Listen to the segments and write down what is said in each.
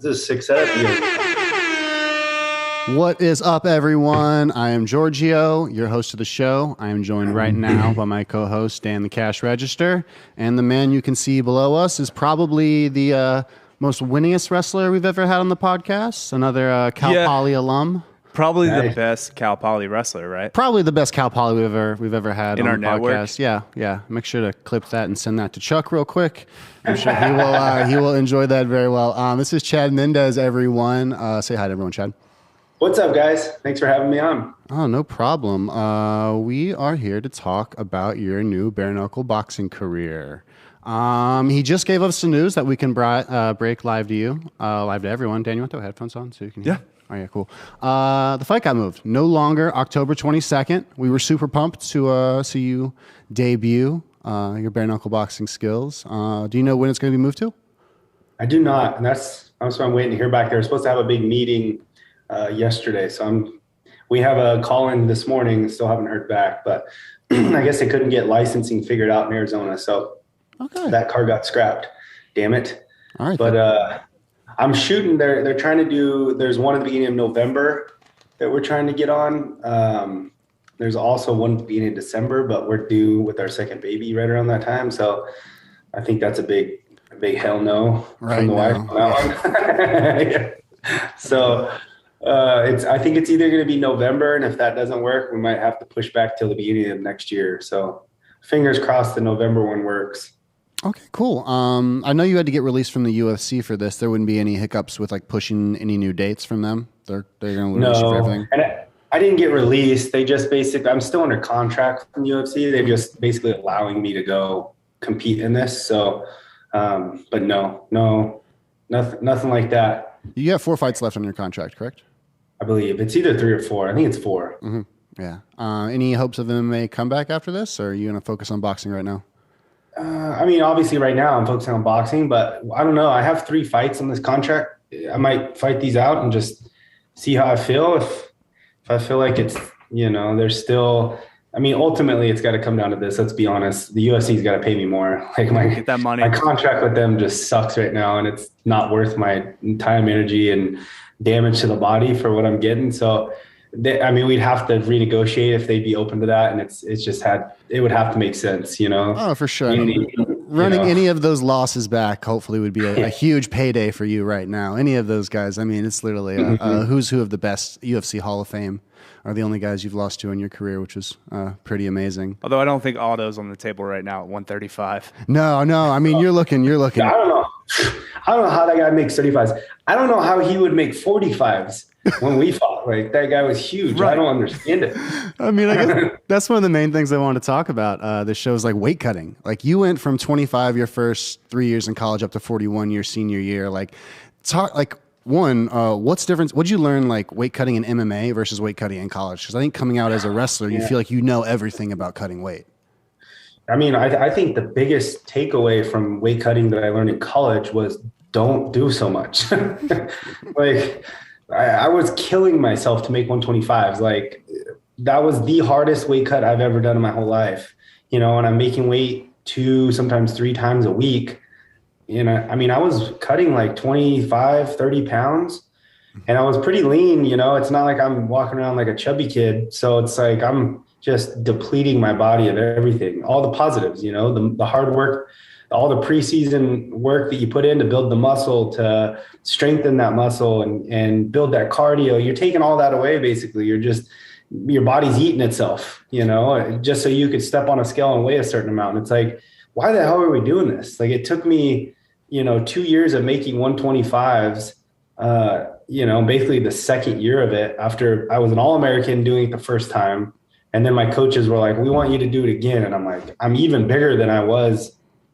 This is a sick setup here. What is up, everyone? I am Giorgio, your host of the show. I am joined right now by my co-host, Dan the Cash Register. And the man you can see below us is probably the most winningest wrestler we've ever had on the podcast. Another Cal Poly alum. Probably Nice. the best Cal Poly wrestler, right? Probably the best Cal Poly we've ever had In on our the network? podcast. Yeah. Make sure to clip that and send that to Chuck real quick. I'm sure he will enjoy that very well. This is Chad Mendes, everyone. Say hi to everyone, Chad. What's up, guys? Thanks for having me on. Oh, no problem. We are here to talk about your new bare knuckle boxing career. He just gave us some news that we can break live to you, live to everyone. Dan, you want to have headphones on so you can hear? Yeah. Oh, yeah, cool. The fight got moved. No longer October 22nd. We were super pumped to see you debut your bare knuckle boxing skills. Do you know when it's going to be moved to? I do not, and that's what I'm waiting to hear back. They were supposed to have a big meeting yesterday, so we have a call in this morning. Still haven't heard back, but I guess they couldn't get licensing figured out in Arizona, so that car got scrapped. Damn it! All right, but I'm shooting. They're trying to do. There's one at the beginning of November that we're trying to get on. There's also one at the beginning of December, but we're due with our second baby right around that time. So I think that's a big hell no from the wife on that one. So I think it's either going to be November, and if that doesn't work, we might have to push back till the beginning of next year. So fingers crossed the November one works. Okay, cool. I know you had to get released from the UFC for this. There wouldn't be any hiccups with like pushing any new dates from them. They're going to release you for everything. And I didn't get released. They just basically, I'm still under contract from UFC. They're just basically allowing me to go compete in this. So, but nothing like that. You have 4 fights left on your contract, correct? I believe it's either 3 or 4. I think it's 4. Mm-hmm. Yeah. Any hopes of MMA comeback after this, or are you going to focus on boxing right now? I mean, obviously right now I'm focusing on boxing, but I don't know. I have 3 fights on this contract. I might fight these out and just see how I feel. If I feel like it's, there's still, I mean, ultimately it's got to come down to this. Let's be honest. The UFC's got to pay me more. Like Get that money. my contract with them just sucks right now, and it's not worth my time, energy, and damage to the body for what I'm getting. So, we'd have to renegotiate if they'd be open to that, and it would have to make sense, Oh, for sure. Running any of those losses back, hopefully, would be a huge payday for you right now. Any of those guys. I mean, it's literally a who's who of the best. UFC Hall of Fame are the only guys you've lost to in your career, which is pretty amazing. Although I don't think Aldo's on the table right now at 135. No. I mean, you're looking. I don't know. I don't know how that guy makes 35s. I don't know how he would make 45s when we fought. Like, that guy was huge. Right. I don't understand it. I mean, I guess that's one of the main things I want to talk about. This show is like weight cutting. Like, you went from 25 your first 3 years in college up to 41 your senior year. Like, what's difference? What'd you learn, like, weight cutting in MMA versus weight cutting in college? Because I think coming out as a wrestler, you feel like you know everything about cutting weight. I mean, I think the biggest takeaway from weight cutting that I learned in college was don't do so much. Like, I was killing myself to make 125s. Like, that was the hardest weight cut I've ever done in my whole life. And I'm making weight 2, sometimes 3 times a week. I mean, I was cutting like 25, 30 pounds, and I was pretty lean. It's not like I'm walking around like a chubby kid. So it's like I'm just depleting my body of everything, all the positives, the hard work, all the preseason work that you put in to build the muscle, to strengthen that muscle and build that cardio. You're taking all that away, basically. Your body's eating itself, just so you could step on a scale and weigh a certain amount. And it's like, why the hell are we doing this? Like, it took me, 2 years of making 125s, basically the second year of it, after I was an All-American doing it the first time. And then my coaches were like, we want you to do it again. And I'm like, I'm even bigger than I was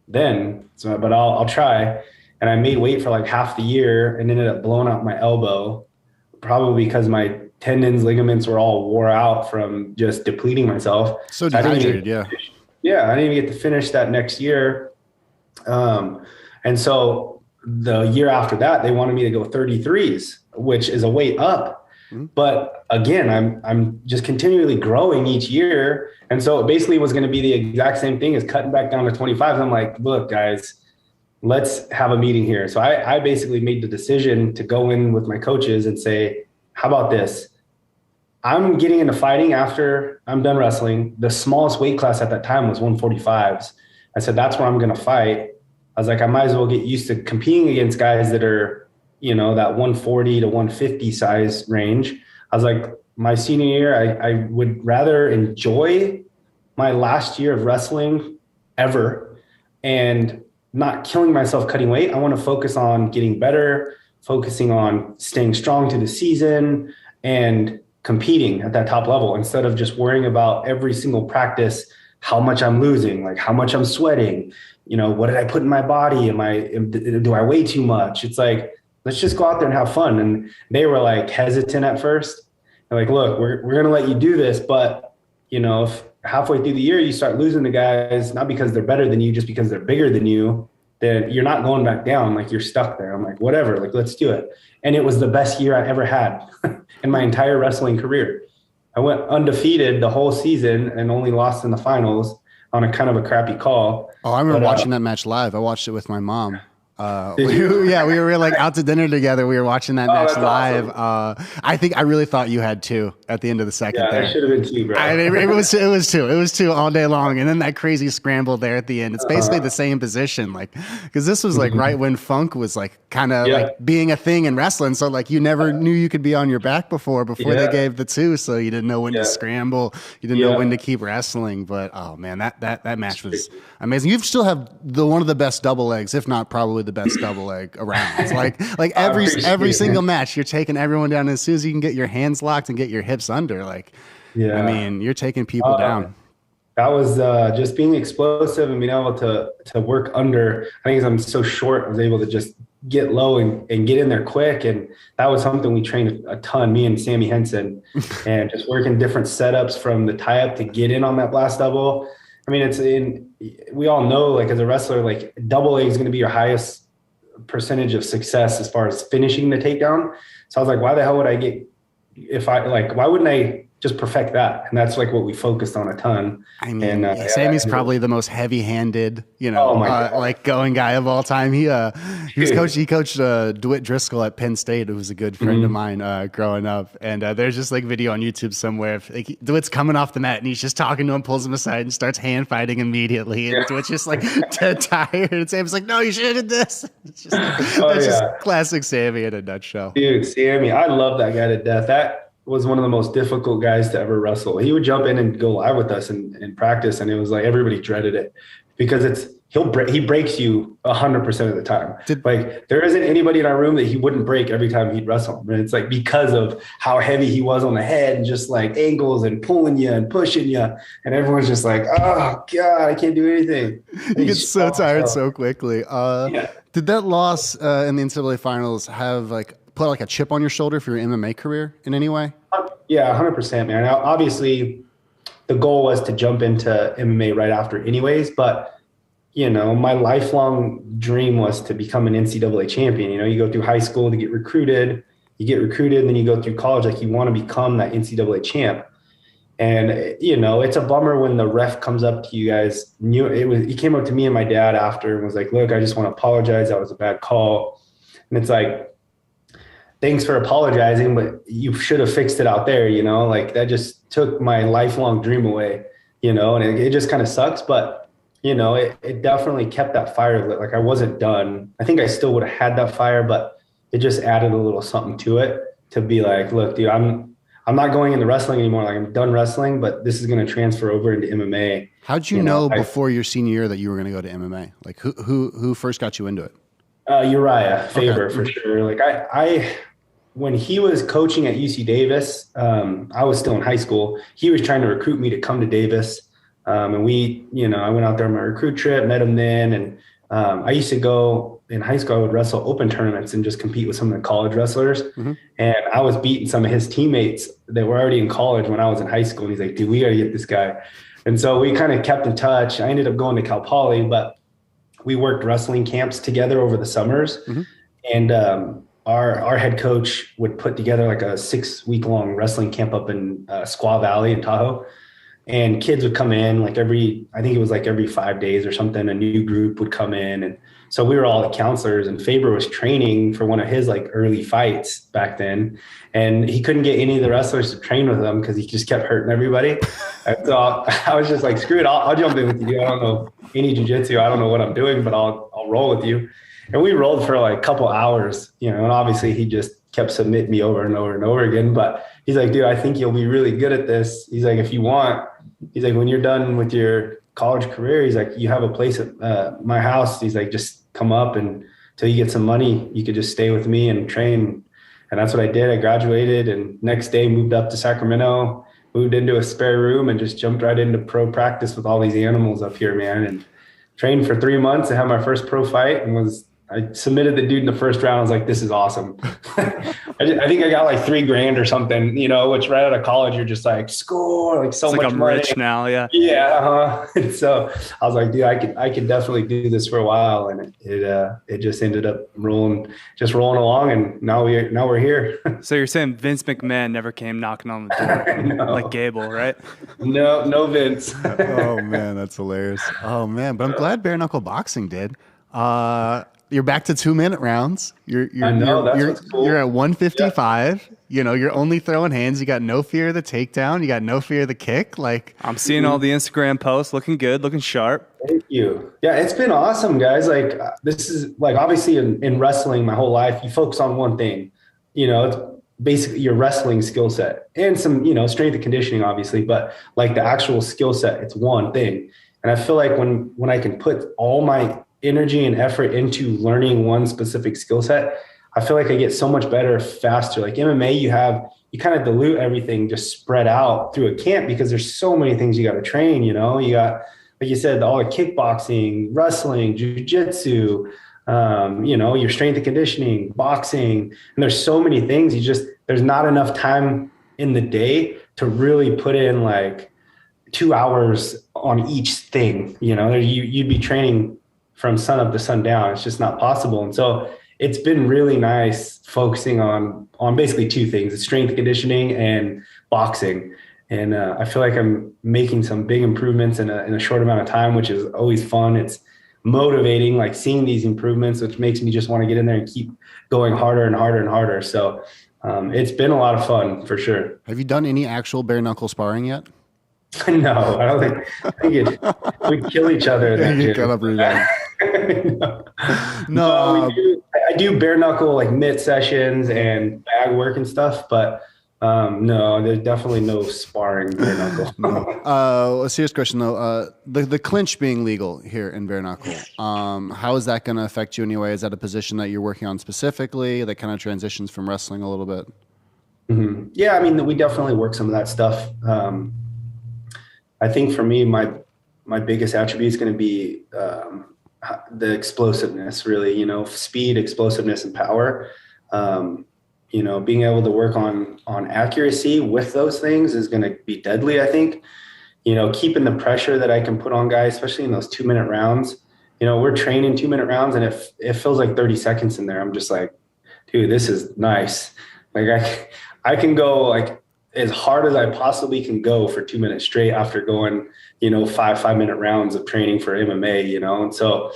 then. So, but I'll try. And I made weight for like half the year and ended up blowing out my elbow, probably because my tendons, ligaments were all wore out from just depleting myself. So dehydrated, yeah. Yeah, I didn't even get to finish that next year. And so the year after that, they wanted me to go 33s, which is a weight up. But again, I'm just continually growing each year. And so it basically was going to be the exact same thing as cutting back down to 25. I'm like, look, guys, let's have a meeting here. So I basically made the decision to go in with my coaches and say, how about this? I'm getting into fighting after I'm done wrestling. The smallest weight class at that time was 145s. I said, that's where I'm going to fight. I was like, I might as well get used to competing against guys that are, that 140 to 150 size range. I was like, my senior year, I would rather enjoy my last year of wrestling ever and not killing myself cutting weight. I want to focus on getting better, focusing on staying strong to the season and competing at that top level instead of just worrying about every single practice, how much I'm losing, like how much I'm sweating, what did I put in my body? Do I weigh too much? It's like, let's just go out there and have fun. And they were like hesitant at first. They're like, look, we're going to let you do this, but if halfway through the year you start losing the guys, not because they're better than you, just because they're bigger than you, then you're not going back down. Like, you're stuck there. I'm like, whatever, like, let's do it. And it was the best year I ever had in my entire wrestling career. I went undefeated the whole season and only lost in the finals on a kind of a crappy call. Oh, I remember watching that match live. I watched it with my mom. We were like out to dinner together. We were watching that match live. Awesome. I really thought you had two at the end of the second. Yeah, it should have been two, bro. It was two all day long, and then that crazy scramble there at the end. It's basically the same position, like, because this was like right when funk was like kind of like being a thing in wrestling. So like you never knew you could be on your back before they gave the two, so you didn't know when to scramble, you didn't know when to keep wrestling. But oh man, that match was amazing. You still have one of the best double legs, if not probably the best double leg around. It's like every single match, you're taking everyone down. As soon as you can get your hands locked and get your hips under, like, I mean, you're taking people down. That was just being explosive and being able to work under. I think I'm so short, I was able to just get low and get in there quick. And that was something we trained a ton, me and Sammy Henson, and just working different setups from the tie up to get in on that blast double. I mean, we all know, like, as a wrestler, like, double A is going to be your highest percentage of success as far as finishing the takedown. So I was like, why the hell would I why wouldn't I just perfect that? And that's like what we focused on a ton. I mean, Sammy's probably the most heavy-handed, like going guy of all time. He coached DeWitt Driscoll at Penn State, who was a good friend of mine growing up. And there's just like video on YouTube somewhere. Like, DeWitt's coming off the mat and he's just talking to him, pulls him aside and starts hand fighting immediately. And DeWitt's just like dead tired. And Sammy's like, no, you should have did this. It's just, just classic Sammy in a nutshell. Dude, Sammy, I love that guy to death. That was one of the most difficult guys to ever wrestle. He would jump in and go live with us in practice, and it was like everybody dreaded it because he breaks you 100% of the time. Like, there isn't anybody in our room that he wouldn't break every time he'd wrestle. And it's like because of how heavy he was on the head and just like angles and pulling you and pushing you, and everyone's just like, oh God, I can't do anything. You get so tired so quickly. Did that loss in the NCAA finals have put like a chip on your shoulder for your MMA career in any way? Yeah, 100%, man. Now, obviously, the goal was to jump into MMA right after anyways, but, my lifelong dream was to become an NCAA champion. You go through high school to get recruited, and then you go through college, like, you want to become that NCAA champ. And, it's a bummer when the ref comes up to you guys. He came up to me and my dad after and was like, look, I just want to apologize. That was a bad call. And it's like, thanks for apologizing, but you should have fixed it out there, like, that just took my lifelong dream away, and it just kind of sucks. But, it definitely kept that fire lit. Like, I wasn't done. I think I still would have had that fire, but it just added a little something to it to be like, look, dude, I'm not going into wrestling anymore. Like, I'm done wrestling, but this is going to transfer over into MMA. How'd you know before your senior year that you were going to go to MMA? Like, who first got you into it? Uriah Faber, for sure. Like, I when he was coaching at UC Davis, I was still in high school. He was trying to recruit me to come to Davis. And I went out there on my recruit trip, met him then. And I used to go in high school, I would wrestle open tournaments and just compete with some of the college wrestlers. Mm-hmm. And I was beating some of his teammates that were already in college when I was in high school. And he's like, dude, we got to get this guy. And so we kind of kept in touch. I ended up going to Cal Poly, but we worked wrestling camps together over the summers. Mm-hmm. And, our head coach would put together like a 6-week-long wrestling camp up in Squaw Valley in Tahoe. And kids would come in like every 5 days or something. A new group would come in and So we were all the counselors, and Faber was training for one of his like early fights back then. And he couldn't get any of the wrestlers to train with him because he just kept hurting everybody. And so I was just like, screw it. I'll jump in with you. I don't know any jiu-jitsu. I don't know what I'm doing, but I'll roll with you. And we rolled for like a couple hours, you know, and obviously he just kept submitting me over and over and over again. But he's like, dude, I think you'll be really good at this. He's like, if you want, he's like, when you're done with your college career, he's like, you have a place at my house. He's like, just come up, and till you get some money, you could just stay with me and train. And that's what I did. I graduated, and next day moved up to Sacramento, moved into a spare room, and just jumped right into pro practice with all these animals up here, man. And trained for 3 months and had my first pro fight, and I submitted the dude in the first round. I was like, this is awesome. I think I got like $3,000 or something, you know, which right out of college, you're just like, score, like so it's much like I'm money. rich now. Yeah. Yeah. And so I was like, dude, I could definitely do this for a while. And it just ended up rolling along. And now we're here. So you're saying Vince McMahon never came knocking on the door No. like Gable, right? No Vince. Oh man, that's hilarious. Oh man, but I'm glad bare knuckle boxing did. You're back to 2-minute rounds. I know, that's what's cool. You're at 155. Yeah. You know, you're only throwing hands. You got no fear of the takedown. You got no fear of the kick. Like, I'm seeing all the Instagram posts, looking good, looking sharp. Thank you. Yeah, it's been awesome, guys. Like, this is like, obviously in wrestling my whole life, you focus on one thing. You know, it's basically your wrestling skill set and some, you know, strength and conditioning, obviously, but like the actual skill set, it's one thing. And I feel like when I can put all my energy and effort into learning one specific skill set, I feel like I get so much better faster. Like MMA, you kind of dilute everything, just spread out through a camp, because there's so many things you got to train. You know, you got, like you said, all the kickboxing, wrestling, jiu-jitsu, you know, your strength and conditioning, boxing, and there's so many things. There's not enough time in the day to really put in like 2 hours on each thing. You know, you'd be training from sun up to sundown. It's just not possible. And so it's been really nice focusing on basically two things: it's strength conditioning and boxing. And I feel like I'm making some big improvements in a short amount of time, which is always fun. It's motivating, like seeing these improvements, which makes me just want to get in there and keep going harder and harder and harder. So it's been a lot of fun for sure. have you done any actual bare knuckle sparring yet? No, I don't think we'd kill each other. No, I do bare knuckle like mitt sessions and bag work and stuff, but no, there's definitely no sparring bare knuckle. No. A serious question though. The clinch being legal here in bare knuckle, how is that going to affect you anyway? Is that a position that you're working on specifically that kind of transitions from wrestling a little bit? Mm-hmm. Yeah, I mean, we definitely work some of that stuff. I think for me, my biggest attribute is going to be the explosiveness, really, you know, speed, explosiveness, and power. You know, being able to work on accuracy with those things is going to be deadly, I think. You know, keeping the pressure that I can put on guys, especially in those 2-minute rounds. You know, we're training 2-minute rounds, and it feels like 30 seconds in there. I'm just like, dude, this is nice. Like I can go like as hard as I possibly can go for 2 minutes straight after going, you know, 5-minute rounds of training for MMA, you know? And so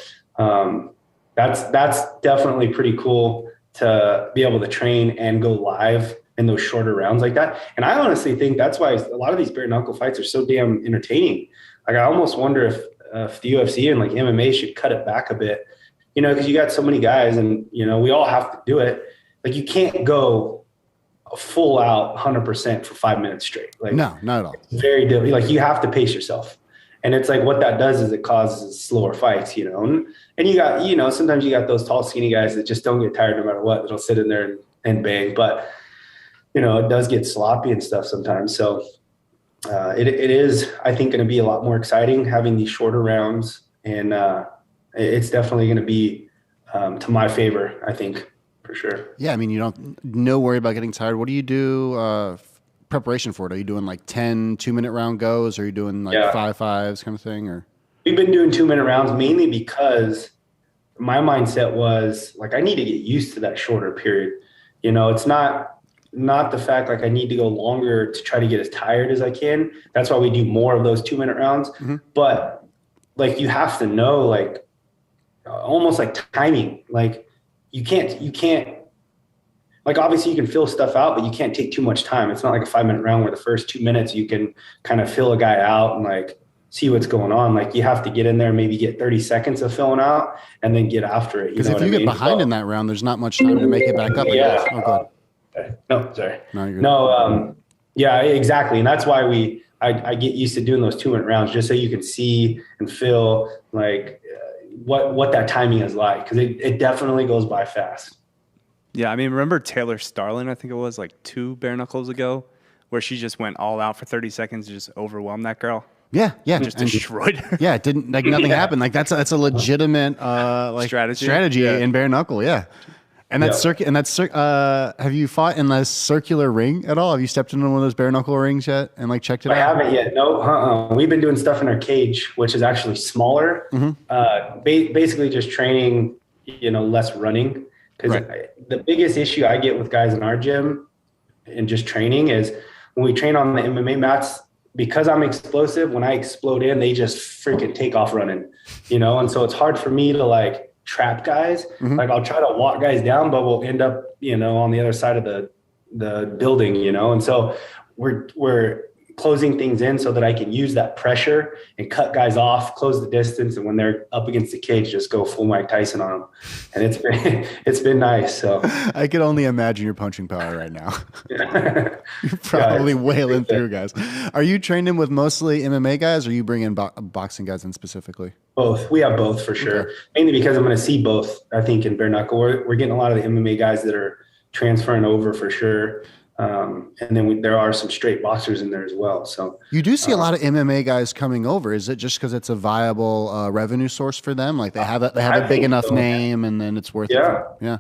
that's definitely pretty cool to be able to train and go live in those shorter rounds like that. And I honestly think that's why a lot of these bare knuckle fights are so damn entertaining. Like I almost wonder if the UFC and like MMA should cut it back a bit, you know, because you got so many guys and, you know, we all have to do it. Like you can't go full out 100% for 5 minutes straight. Like no, not at all. Very difficult. Like you have to pace yourself. And it's like what that does is it causes slower fights, you know, and you got, you know, sometimes you got those tall, skinny guys that just don't get tired no matter what. That'll sit in there and bang. But, you know, it does get sloppy and stuff sometimes. So it is, I think, going to be a lot more exciting having these shorter rounds. And it's definitely going to be to my favor, I think. For sure. Yeah, I mean, you don't no worry about getting tired. What do you do preparation for it? Are you doing like 10 2-minute round goes? Or are you doing like 5-5s kind of thing? Or we've been doing 2-minute rounds mainly because my mindset was like I need to get used to that shorter period. You know, it's not the fact like I need to go longer to try to get as tired as I can. That's why we do more of those 2-minute rounds. Mm-hmm. But like you have to know like almost like timing. Like you can't like obviously you can fill stuff out, but you can't take too much time. It's not like a 5-minute round where the first 2 minutes you can kind of fill a guy out and like see what's going on. Like you have to get in there, maybe get 30 seconds of filling out and then get after it. Because if you get behind in that round, there's not much time to make it back up. Yeah. Oh, God. No, sorry. No, you're good. No, yeah, exactly. And that's why I get used to doing those 2-minute rounds just so you can see and feel like what that timing is like. Cause it definitely goes by fast. Yeah. I mean, remember Taylor Starlin, I think it was like 2 bare knuckles ago, where she just went all out for 30 seconds to just overwhelm that girl. Yeah. Just destroyed her. Yeah. It didn't like nothing happened. Like that's a legitimate like strategy in bare knuckle. Yeah. And that's have you fought in the circular ring at all? Have you stepped into one of those bare knuckle rings yet and like checked it out? I haven't yet. No, we've been doing stuff in our cage, which is actually smaller. Basically just training, less running. Because the biggest issue I get with guys in our gym and just training is when we train on the MMA mats, because I'm explosive, when I explode in, they just freaking take off running, and so it's hard for me to like trap guys. Like I'll try to walk guys down, but we'll end up, on the other side of the building, and so we're closing things in so that I can use that pressure and cut guys off, close the distance, and when they're up against the cage, just go full Mike Tyson on them. And it's been nice. So I could only imagine your punching power right now. You're probably wailing through guys. Are you trained in with mostly MMA guys, or are you bringing boxing guys in specifically? Both. We have both for sure. Okay. Mainly because I'm going to see both. I think in bare knuckle, we're getting a lot of the MMA guys that are transferring over for sure. And then there are some straight boxers in there as well. So you do see a lot of MMA guys coming over. Is it just because it's a viable revenue source for them? Like they have a big enough name, and then it's worth it. Yeah.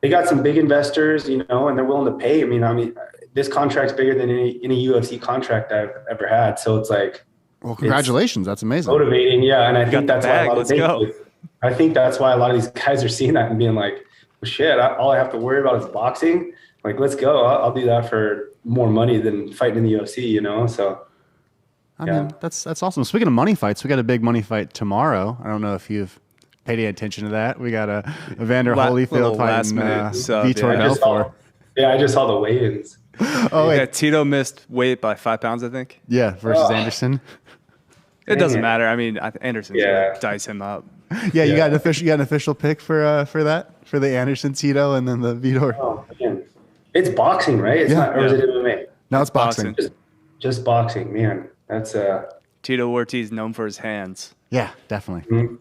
They got some big investors, and they're willing to pay. I mean, this contract's bigger than any UFC contract I've ever had. So it's like, well, congratulations. That's amazing. Motivating. Yeah. And I think that's why I think that's why a lot of these guys are seeing that and being like, well, shit, all I have to worry about is boxing. Like, let's go. I'll do that for more money than fighting in the UFC, So, I mean, that's awesome. Speaking of money fights, we got a big money fight tomorrow. I don't know if you've paid any attention to that. We got a Evander Holyfield fighting Vitor Belfort. I just saw the weigh-ins. Tito missed weight by 5 pounds, I think. Yeah, versus Anderson. It doesn't matter. I mean, Anderson's going to dice him up. Yeah, you got an official pick for that, for the Anderson Tito and then the Vitor. Oh man, it's boxing, right? It's not, or is it MMA? No, it's boxing. Just boxing, man. That's Tito Ortiz, known for his hands. Yeah, definitely. Mm-hmm.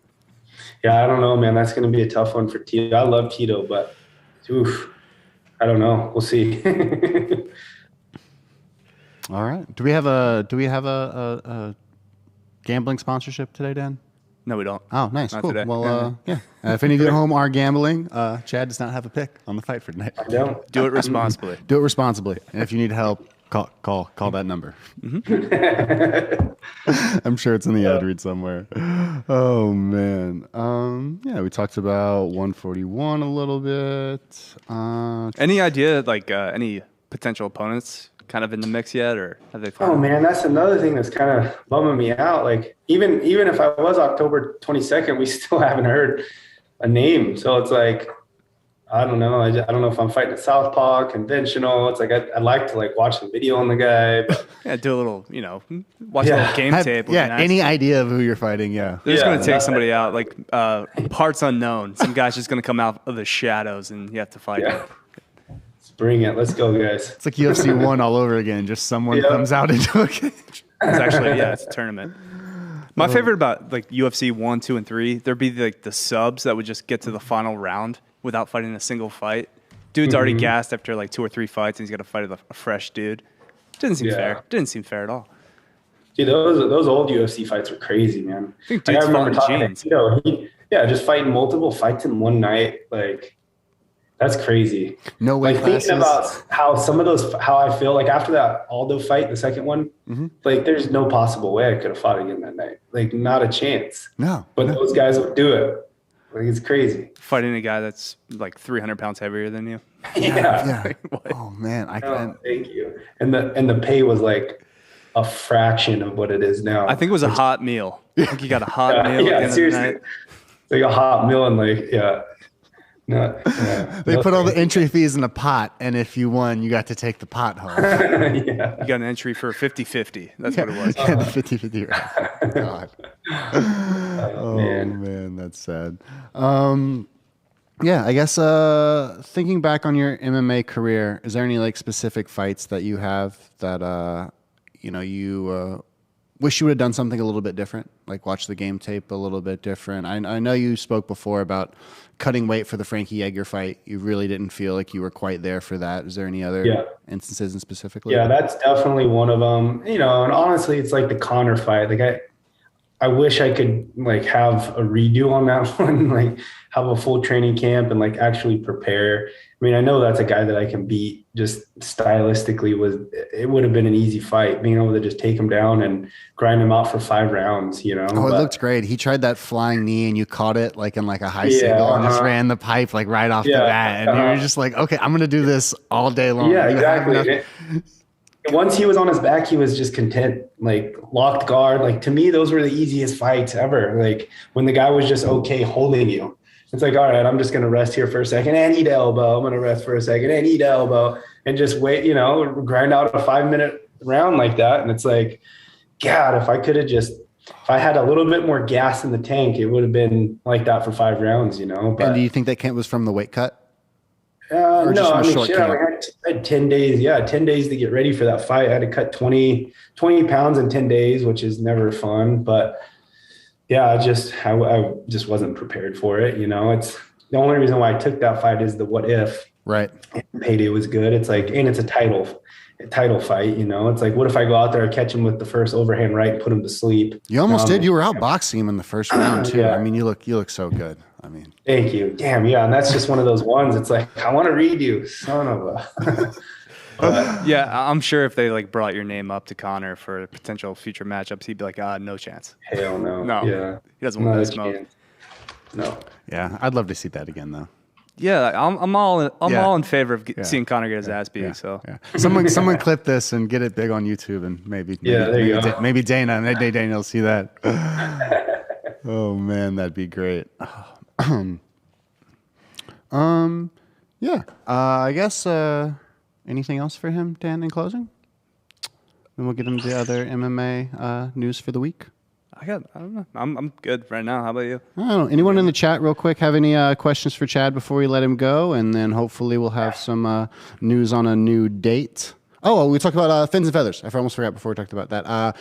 Yeah, I don't know, man. That's going to be a tough one for Tito. I love Tito, but I don't know. We'll see. All right. Do we have a gambling sponsorship today, Dan? No, we don't. Oh, nice. Not cool. today. Well, if any of you at home are gambling, Chad does not have a pick on the fight for tonight. I don't. Do it responsibly. Do it responsibly. And if you need help, call that number. I'm sure it's in the ad read somewhere. Oh man. We talked about 141 a little bit. Any idea, like any potential opponents kind of in the mix yet, or have they found? Oh man, that's another thing that's kind of bumming me out. Like even if I was October 22nd, we still haven't heard a name. So it's like, I don't know. I don't know if I'm fighting a southpaw, conventional. It's like I'd like to like watch some video on the guy. But do a little, watch a little game tape. Nice. Any idea of who you're fighting? Yeah, they're just going to take somebody out, like parts unknown. Some guy's just going to come out of the shadows, and you have to fight him. Bring it. Let's go, guys. It's like UFC 1 all over again. Just someone comes out into a cage. It's actually, it's a tournament. My favorite about like UFC 1, 2, and 3, there'd be like the subs that would just get to the final round without fighting a single fight. Dude's already gassed after like 2 or 3 fights, and he's got to fight a fresh dude. Didn't seem fair. Didn't seem fair at all. Dude, those old UFC fights were crazy, man. I think dude's remember talking to just fighting multiple fights in one night, like. That's crazy. No way. Like thinking about how I feel like after that Aldo fight, the second one, like there's no possible way I could have fought again that night. Like not a chance. No. But those guys would do it. Like it's crazy. Fighting a guy that's like 300 pounds heavier than you. Yeah. Oh man, I can't. Thank you. And the pay was like a fraction of what it is now. I think it was a hot meal. I think you got a hot meal at the end seriously. of the night. like a hot meal and like, yeah. No, They put all the entry fees in a pot, and if you won, you got to take the pot home. yeah. You got an entry for 50-50. That's what it was. Yeah, the 50-50. Right. God. Oh, man. man, that's sad. Yeah, I guess thinking back on your MMA career, is there any like specific fights that you have that you wish you would have done something a little bit different, like watch the game tape a little bit different? I know you spoke before about cutting weight for the Frankie Edgar fight. You really didn't feel like you were quite there for that. Is there any other instances in specifically? Yeah, that's definitely one of them. And honestly, it's like the Conor fight. Like I wish I could like have a redo on that one, like have a full training camp and like actually prepare. I mean, I know that's a guy that I can beat. Just stylistically, it would have been an easy fight, being able to just take him down and grind him out for 5 rounds. Oh, it looked great. He tried that flying knee, and you caught it like in like a high single, and just ran the pipe like right off the bat, and you were just like, okay, I'm gonna do this all day long. Yeah, exactly. Once he was on his back, he was just content, like locked guard. Like to me, those were the easiest fights ever. Like when the guy was just okay holding you. It's like, all right, I'm just going to rest here for a second and eat elbow. I'm going to rest for a second and eat elbow and just wait, grind out a 5-minute round like that. And it's like, God, if I had a little bit more gas in the tank, it would have been like that for 5 rounds, But, and do you think that was from the weight cut? No, I mean, I had 10 days. Yeah, 10 days to get ready for that fight. I had to cut 20 pounds in 10 days, which is never fun. But yeah, I just wasn't prepared for it. It's the only reason why I took that fight is the what if. Right. And payday was good. It's like, and it's a title fight. It's like, what if I go out there and catch him with the first overhand right and put him to sleep? You almost did. You were outboxing him in the first round too. Yeah. I mean, you look so good. I mean, thank you. Damn. Yeah. And that's just one of those ones. It's like, I want to read you, son of a. Yeah, I'm sure if they like brought your name up to Conor for potential future matchups, he'd be like, no chance. Hell no. No. Yeah. He doesn't want that smoke. Chance. No. Yeah, I'd love to see that again though. Yeah, I'm all in favor of seeing Conor get his ass beat. So someone clip this and get it big on YouTube, and maybe maybe Dana will see that. Oh man, that'd be great. I guess anything else for him, Dan, in closing? Then we'll get into the other MMA news for the week. I don't know. I'm good right now. How about you? I don't know. Anyone in the chat real quick have any questions for Chad before we let him go? And then hopefully we'll have some news on a new date. Oh, we talked about Fins and Feathers. I almost forgot before we talked about that.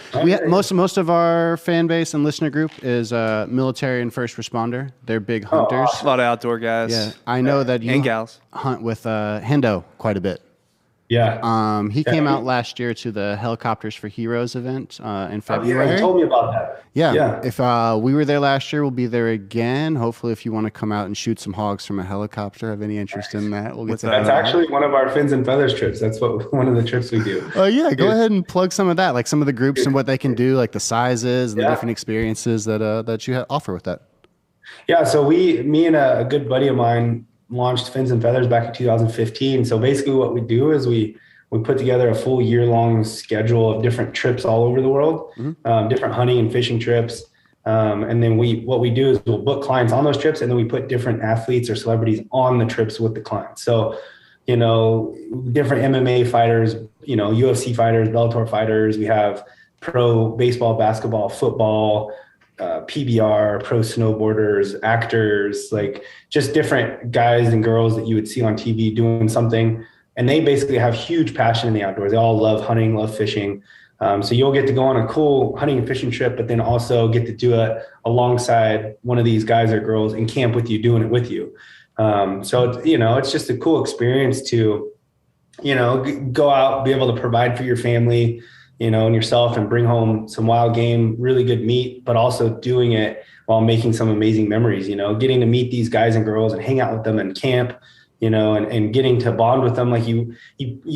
Most of our fan base and listener group is military and first responder. They're big hunters. A lot of outdoor guys. Yeah, I know that you and gals hunt with Hendo quite a bit. Yeah. He came out last year to the Helicopters for Heroes event in February. You told me about that. Yeah. If we were there last year, we'll be there again. Hopefully, if you want to come out and shoot some hogs from a helicopter, have any interest in that? We'll get to That's actually one of our Fins and Feathers trips. That's one of the trips we do. Oh yeah, go ahead and plug some of that, like some of the groups and what they can do, like the sizes and the different experiences that you offer with that. Yeah. So me and a good buddy of mine launched Fins and Feathers back in 2015. So basically what we do is we put together a full year-long schedule of different trips all over the world, different hunting and fishing trips. And then what we do is we'll book clients on those trips, and then we put different athletes or celebrities on the trips with the clients. So, different MMA fighters, UFC fighters, Bellator fighters. We have pro baseball, basketball, football, PBR, pro snowboarders, actors, like just different guys and girls that you would see on TV doing something. And they basically have huge passion in the outdoors. They all love hunting, love fishing. So you'll get to go on a cool hunting and fishing trip, but then also get to do it alongside one of these guys or girls in camp with you, doing it with you. So, it's just a cool experience to, go out, be able to provide for your family, and yourself, and bring home some wild game, really good meat, but also doing it while making some amazing memories, getting to meet these guys and girls and hang out with them in camp, and getting to bond with them. Like you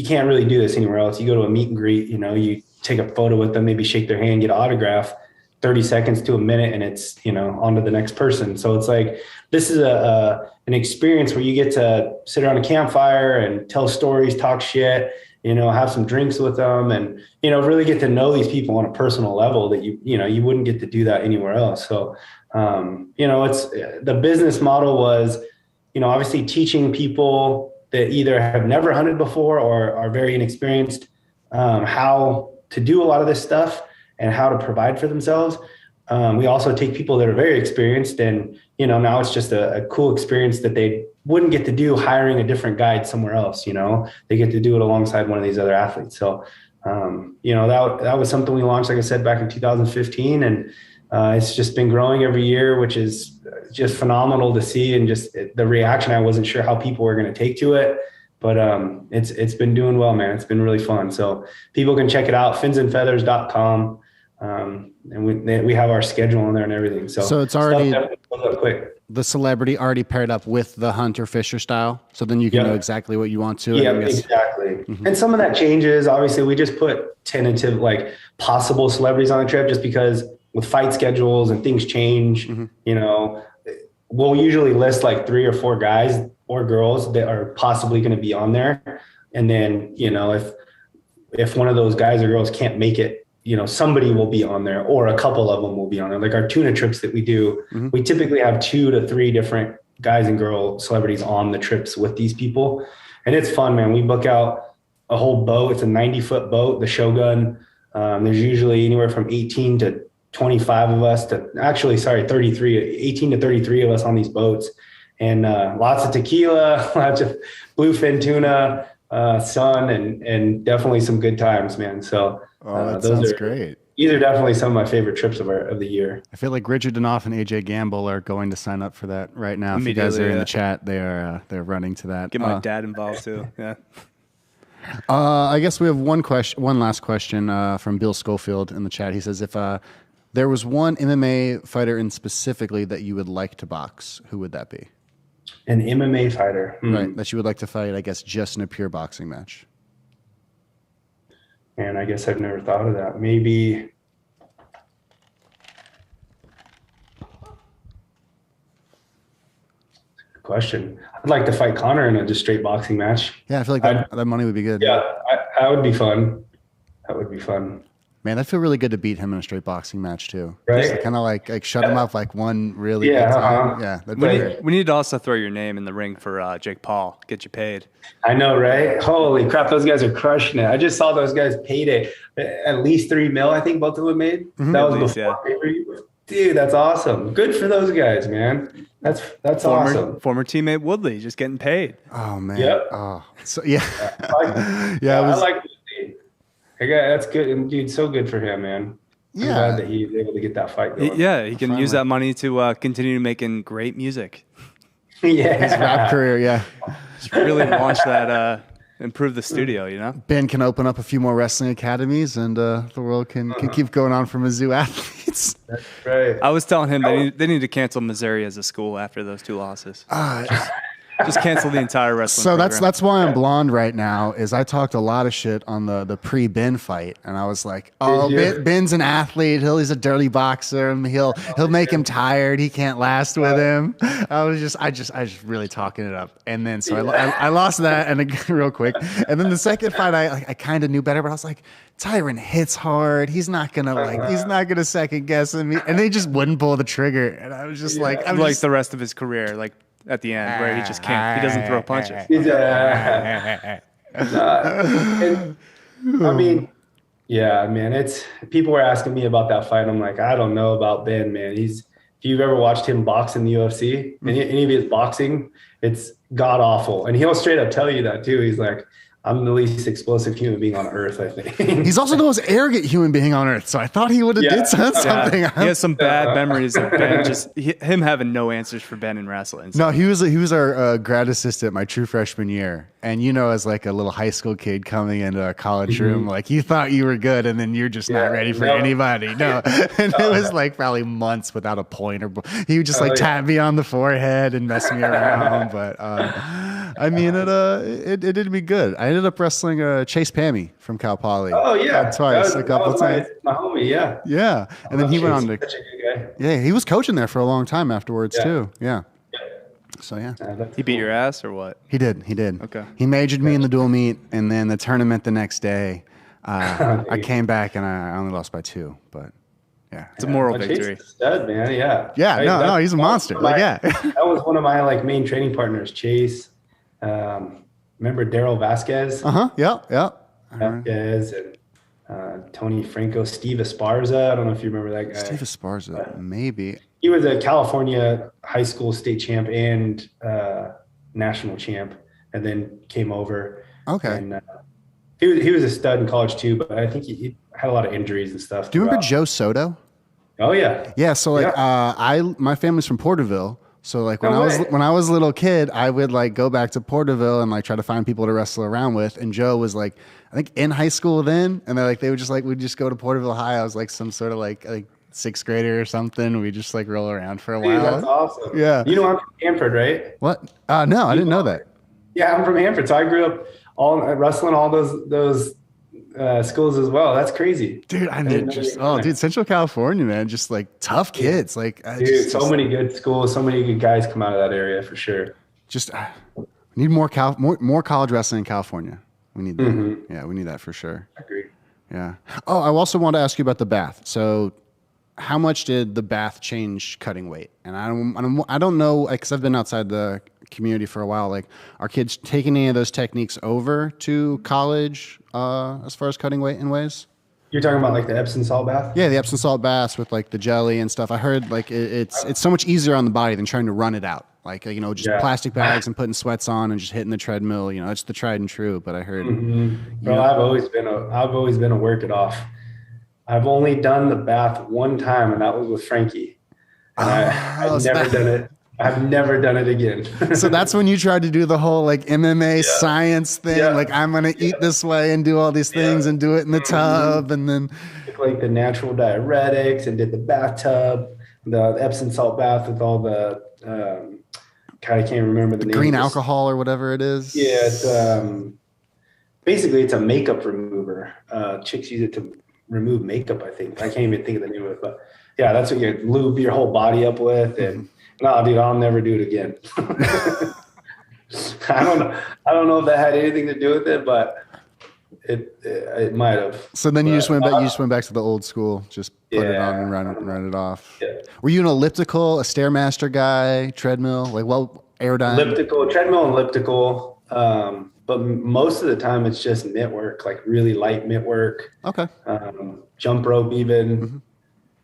can't really do this anywhere else. You go to a meet and greet, you take a photo with them, maybe shake their hand, get an autograph, 30 seconds to a minute, and it's, on to the next person. So it's like, this is an experience where you get to sit around a campfire and tell stories, talk shit, have some drinks with them and, really get to know these people on a personal level that you wouldn't get to do that anywhere else. So, it's the business model was, obviously teaching people that either have never hunted before or are very inexperienced, how to do a lot of this stuff and how to provide for themselves. We also take people that are very experienced and, now it's just a cool experience that they wouldn't get to do hiring a different guide somewhere else. They get to do it alongside one of these other athletes. So, that was something we launched, like I said, back in 2015, and it's just been growing every year, which is just phenomenal to see. And just the reaction, I wasn't sure how people were going to take to it, but it's been doing well, man. It's been really fun. So people can check it out, finsandfeathers.com. And we have our schedule on there and everything. So it's already quick. The celebrity already paired up with the hunter fisher style. So then you can know exactly what you want to. Yeah, exactly. Mm-hmm. And some of that changes. Obviously we just put tentative, like possible celebrities on the trip just because with fight schedules and things change, we'll usually list like 3 or 4 guys or girls that are possibly going to be on there. And then, if one of those guys or girls can't make it, somebody will be on there or a couple of them will be on there. Like our tuna trips that we do, we typically have 2 to 3 different guys and girl celebrities on the trips with these people. And it's fun, man. We book out a whole boat. It's a 90-foot boat, the Shogun. There's usually anywhere from 18 to 25 of us 18 to 33 of us on these boats, and lots of tequila, lots of bluefin tuna, sun, and definitely some good times, man. So that sounds great. These are definitely some of my favorite trips of the year. I feel like Richard Danoff and AJ Gamble are going to sign up for that right now. If you guys are in the chat, they're running to that. Get my dad involved too. Yeah. I guess we have one last question from Bill Schofield in the chat. He says, if there was one MMA fighter in specifically that you would like to box, who would that be? An MMA fighter. Right, that you would like to fight, I guess, just in a pure boxing match. And I guess I've never thought of that. Maybe good question. I'd like to fight Connor in a just straight boxing match. Yeah, I feel like that money would be good. Yeah, that would be fun. That would be fun. Man, that'd feel really good to beat him in a straight boxing match too. Right? Kind of like shut him up like one really good time. Yeah, that'd be great. We need to also throw your name in the ring for Jake Paul. Get you paid. I know, right? Holy crap, those guys are crushing it. I just saw those guys paid at least $3 million. I think both of them made. That was before pay-per-view. Dude, that's awesome. Good for those guys, man. That's awesome. Former teammate Woodley just getting paid. Oh man. Yep. Oh, so yeah. I like Woodley. That's good, dude. So good for him, man. I'm glad that he's able to get that fight going. Yeah, he can use that money to continue making great music. Yeah, his rap career. Yeah, just really launch that. Improve the studio, Ben can open up a few more wrestling academies, and the world can keep going on for Mizzou athletes. That's right. I was telling him they need to cancel Missouri as a school after those 2 losses. Just cancel the entire wrestling program. That's why I'm blonde right now, is I talked a lot of shit on the pre-Ben fight, and I was like, Ben's an athlete, he's a dirty boxer, and he'll make him tired, he can't last with him. I was just really talking it up. And then so I lost that and real quick. And then the second fight I kind of knew better, but I was like, Tyron hits hard. He's not gonna second guess me. And they just wouldn't pull the trigger. And I was just the rest of his career, like at the end, where he just can't. He doesn't throw punches. I mean, yeah, man. It's people were asking me about that fight. I'm like, I don't know about Ben, man. If you've ever watched him box in the UFC, any of his boxing, it's god awful. And he'll straight up tell you that too. He's like, I'm the least explosive human being on earth, I think. He's also the most arrogant human being on earth, so I thought he would have did something. He has some bad memories of Ben, him having no answers for Ben in wrestling. So. No, he was our grad assistant my true freshman year. And as like a little high school kid coming into a college room, like you thought you were good and then you're just not ready for anybody. No. And it was like probably months without a point. He would just tap me on the forehead and mess me around. But I mean, it did me good. I ended up wrestling Chase Pammy from Cal Poly. Oh yeah, twice, a couple times. My homie, yeah. Yeah, and then he went on to. Such a good guy. Yeah, he was coaching there for a long time afterwards too. Yeah. So yeah, He beat your ass or what? he did. Okay. He majored me in the dual meet, and then the tournament the next day, I came back and I only lost by 2. But yeah, It's a moral Chase victory. is a stud, man. Yeah. yeah. No, he's a monster. Like yeah, That was one of my like main training partners, Chase. Remember Daryl Vasquez? Yeah. Vasquez and Tony Franco, Steve Esparza. I don't know if you remember that guy. Steve Esparza, maybe. He was a California high school state champ and national champ, and then came over. Okay. And he was a stud in college too, but I think he had a lot of injuries and stuff. Do you remember Joe Soto? Oh yeah. Yeah. So like, my family's from Porterville. So like when No when I was a little kid, I would like go back to Porterville and like try to find people to wrestle around with. And Joe was like, I think in high school then, and they would just like we'd just go to Porterville High. I was like some sort of like 6th grader or something. We just like roll around for a while. Dude, that's awesome. Yeah. You know I'm from Hanford, right? What? No, I didn't know that. Yeah, I'm from Hanford, so I grew up all wrestling all those schools as well. That's crazy, Dude. Dude, Central California, man, just like tough kids. Like, dude, so many good schools, so many good guys come out of that area for sure. Just we need more college wrestling in California. We need that. Yeah, we need that for sure. I agree. Yeah. Oh, I also want to ask you about the bath. So, how much did the bath change cutting weight? And I don't know, because I've been outside the community for a while. Like, are kids taking any of those techniques over to college as far as cutting weight in ways? You're talking about like the Epsom salt bath? Yeah, the Epsom salt baths with like the jelly and stuff. I heard like it's so much easier on the body than trying to run it out. Like just plastic bags and putting sweats on and just hitting the treadmill. It's the tried and true. But I heard. Bro, I've always been a work it off. I've only done the bath one time, and that was with Frankie. And I've never done it. I've never done it again. So that's when you tried to do the whole like MMA science thing. Yeah. Like I'm going to eat this way and do all these things and do it in the tub. And then like the natural diuretics and did the bathtub, the Epsom salt bath with all the, I can't remember the name. Green alcohol or whatever it is. Yeah. It's basically it's a makeup remover. Chicks use it to remove makeup, I think. I can't even think of the name of it, but yeah, that's what you lube your whole body up with. And no, dude, I'll never do it again. I don't know if that had anything to do with it, but it might have. So then you just went back. You just went back to the old school. Just put it on and run it off. Yeah. Were you an elliptical, a stairmaster guy, treadmill, like aerodyne? Elliptical, treadmill, and elliptical. But most of the time it's just mitt work, like really light mitt work. Okay. Jump rope even,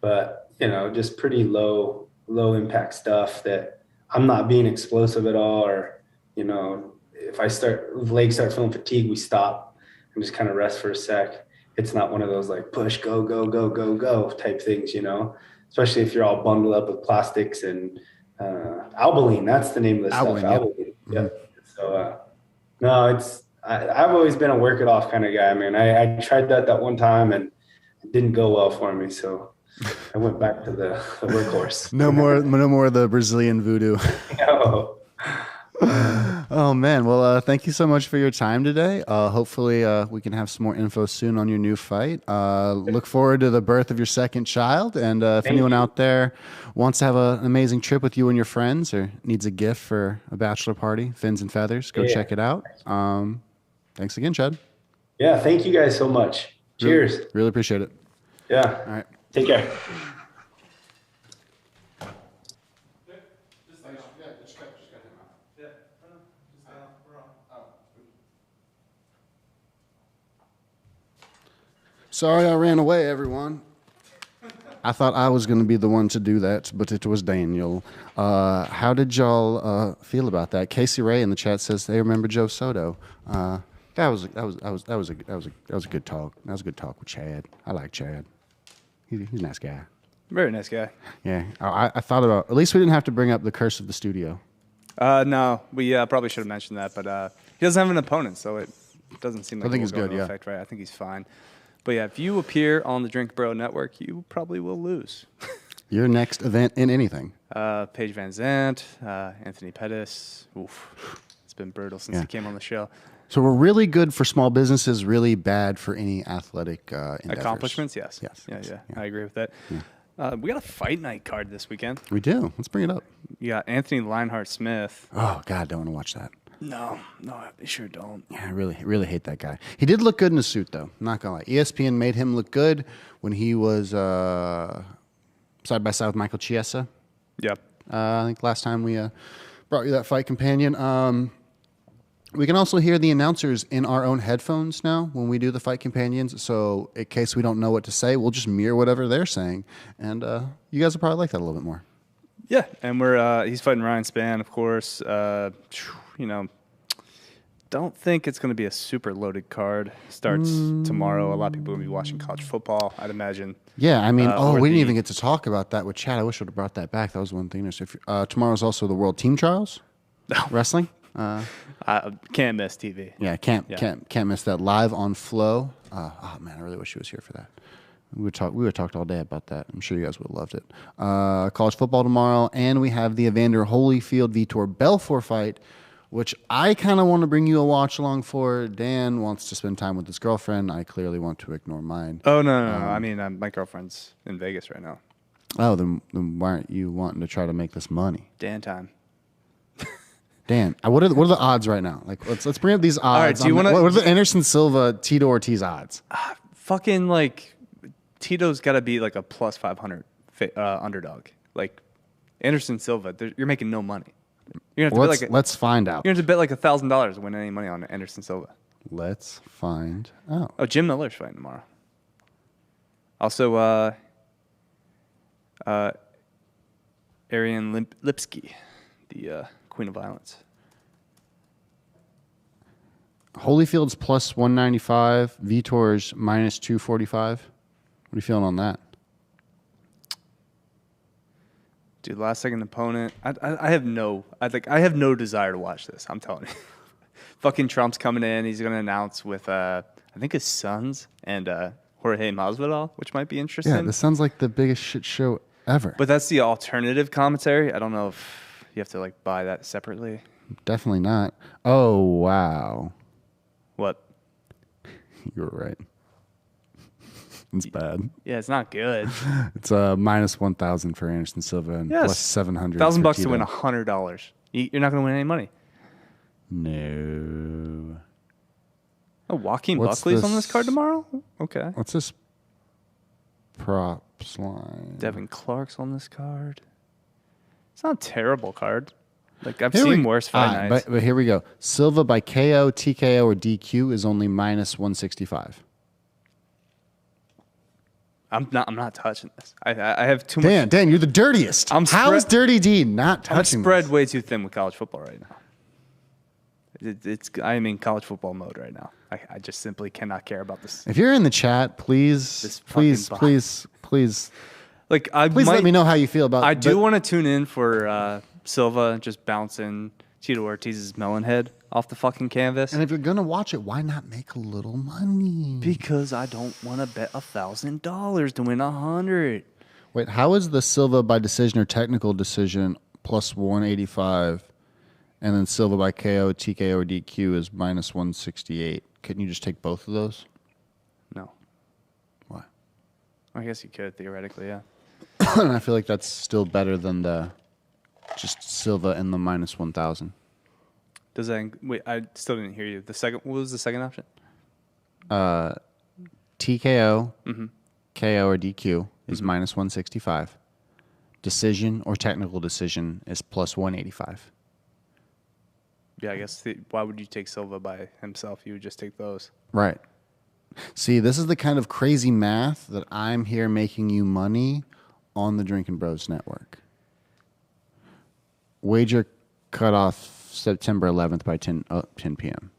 but just pretty low impact stuff that I'm not being explosive at all. Or, if legs start feeling fatigued, we stop and just kind of rest for a sec. It's not one of those like push, go, go, go, go, go type things, especially if you're all bundled up with plastics and Albaline. That's the name of the stuff. Albaline. Yeah. So, no, I've always been a work it off kind of guy, man. I tried that one time and it didn't go well for me. So I went back to the workhorse. No more of the Brazilian voodoo. No. Oh man. Well, thank you so much for your time today. Hopefully we can have some more info soon on your new fight. Look forward to the birth of your second child. And if anyone out there wants to have an amazing trip with you and your friends or needs a gift for a bachelor party, Fins and Feathers, go check it out. Thanks again, Chad. Yeah. Thank you guys so much. Cheers. Really appreciate it. Yeah. All right. Take care. Sorry I ran away, everyone. I thought I was going to be the one to do that, but it was Daniel. How did y'all feel about that? Casey Ray in the chat says they remember Joe Soto. That was a good talk. That was a good talk with Chad. I like Chad. He's a nice guy. Very nice guy. Yeah. I thought about, at least we didn't have to bring up the curse of the studio. No, we probably should have mentioned that, but he doesn't have an opponent, so it doesn't seem like I think he's good, effect, right? I think he's fine. But yeah, if you appear on the Drink Bro Network, you probably will lose. Your next event in anything? Paige Van Zandt, Anthony Pettis. Oof. It's been brutal since he came on the show. So we're really good for small businesses, really bad for any athletic endeavors. Accomplishments, yes. Yes. Yeah. I agree with that. Yeah. We got a fight night card this weekend. We do. Let's bring it up. You got Anthony Lionheart-Smith. Oh, God, don't want to watch that. No, I sure don't. Yeah, I really hate that guy. He did look good in a suit, though. I'm not going to lie. ESPN made him look good when he was side by side with Michael Chiesa. Yep. I think last time we brought you that fight companion. We can also hear the announcers in our own headphones now when we do the fight companions. So in case we don't know what to say, we'll just mirror whatever they're saying. And you guys will probably like that a little bit more. Yeah, and he's fighting Ryan Spann, of course. Don't think it's going to be a super loaded card. Starts tomorrow. A lot of people will be watching college football, I'd imagine. Yeah, I mean, we didn't even get to talk about that with Chad. I wish I would have brought that back. That was one thing. So tomorrow's also the World Team Trials, wrestling. Can't miss TV. Yeah, can't miss that live on Flow. Oh man, I really wish he was here for that. We would talk all day about that. I'm sure you guys would have loved it. College football tomorrow, and we have the Evander Holyfield Vitor Belfort fight, which I kind of want to bring you a watch along for. Dan wants to spend time with his girlfriend. I clearly want to ignore mine. Oh no. I mean, my girlfriend's in Vegas right now. Oh, then why aren't you wanting to try to make this money? Dan time. Dan, what are the odds right now? Like, let's bring up these odds. All right, do you want to? What are the Anderson Silva Tito Ortiz odds? Fucking like Tito's got to be like a plus 500 underdog. Like Anderson Silva, you're making no money. You're gonna have to let's find out. You're gonna have to bet like $1,000 to win any money on Anderson Silva. Let's find out. Oh, Jim Miller's fighting tomorrow. Also, Ariane Lipsky, the Queen of Violence. Holyfield's plus 195. Vitor's minus 245. What are you feeling on that? Dude, last second opponent. I have no desire to watch this. I'm telling you. Fucking Trump's coming in. He's gonna announce with I think his sons and Jorge Masvidal, which might be interesting. Yeah, this sounds like the biggest shit show ever. But that's the alternative commentary. I don't know if you have to like buy that separately. Definitely not. Oh wow. What? You were right. It's bad. Yeah, it's not good. It's minus 1,000 for Anderson Silva and plus 700. $1,000 to win $100. You're not going to win any money. No. Oh, Joaquin Buckley's on this card tomorrow? Okay. What's this props line? Devin Clark's on this card. It's not a terrible card. Like I've seen worse fight nights. But here we go. Silva by KO, TKO, or DQ is only minus 165. I'm not touching this. I have too much. Dan, you're the dirtiest. How is Dirty D not touching I'm spread this? way too thin with college football right now. I'm in college football mode right now. I just simply cannot care about this. If you're in the chat, please let me know how you feel about it. I do want to tune in for Silva just bouncing Tito Ortiz's melon head off the fucking canvas. And if you're going to watch it, why not make a little money? Because I don't want to bet $1,000 to win 100. Wait, how is the Silva by decision or technical decision plus 185, and then Silva by KO, TKO, or DQ is minus 168? Couldn't you just take both of those? No. Why? I guess you could, theoretically, yeah. And I feel like that's still better than the just Silva and the minus 1,000. Does that wait? I still didn't hear you. What was the second option? TKO, KO, or DQ is minus 165. Decision or technical decision is plus 185. Yeah, I guess. Why would you take Silva by himself? You would just take those. Right. See, this is the kind of crazy math that I'm here making you money on the Drinking Bros Network. Wager cut off September 11th by 10 p.m.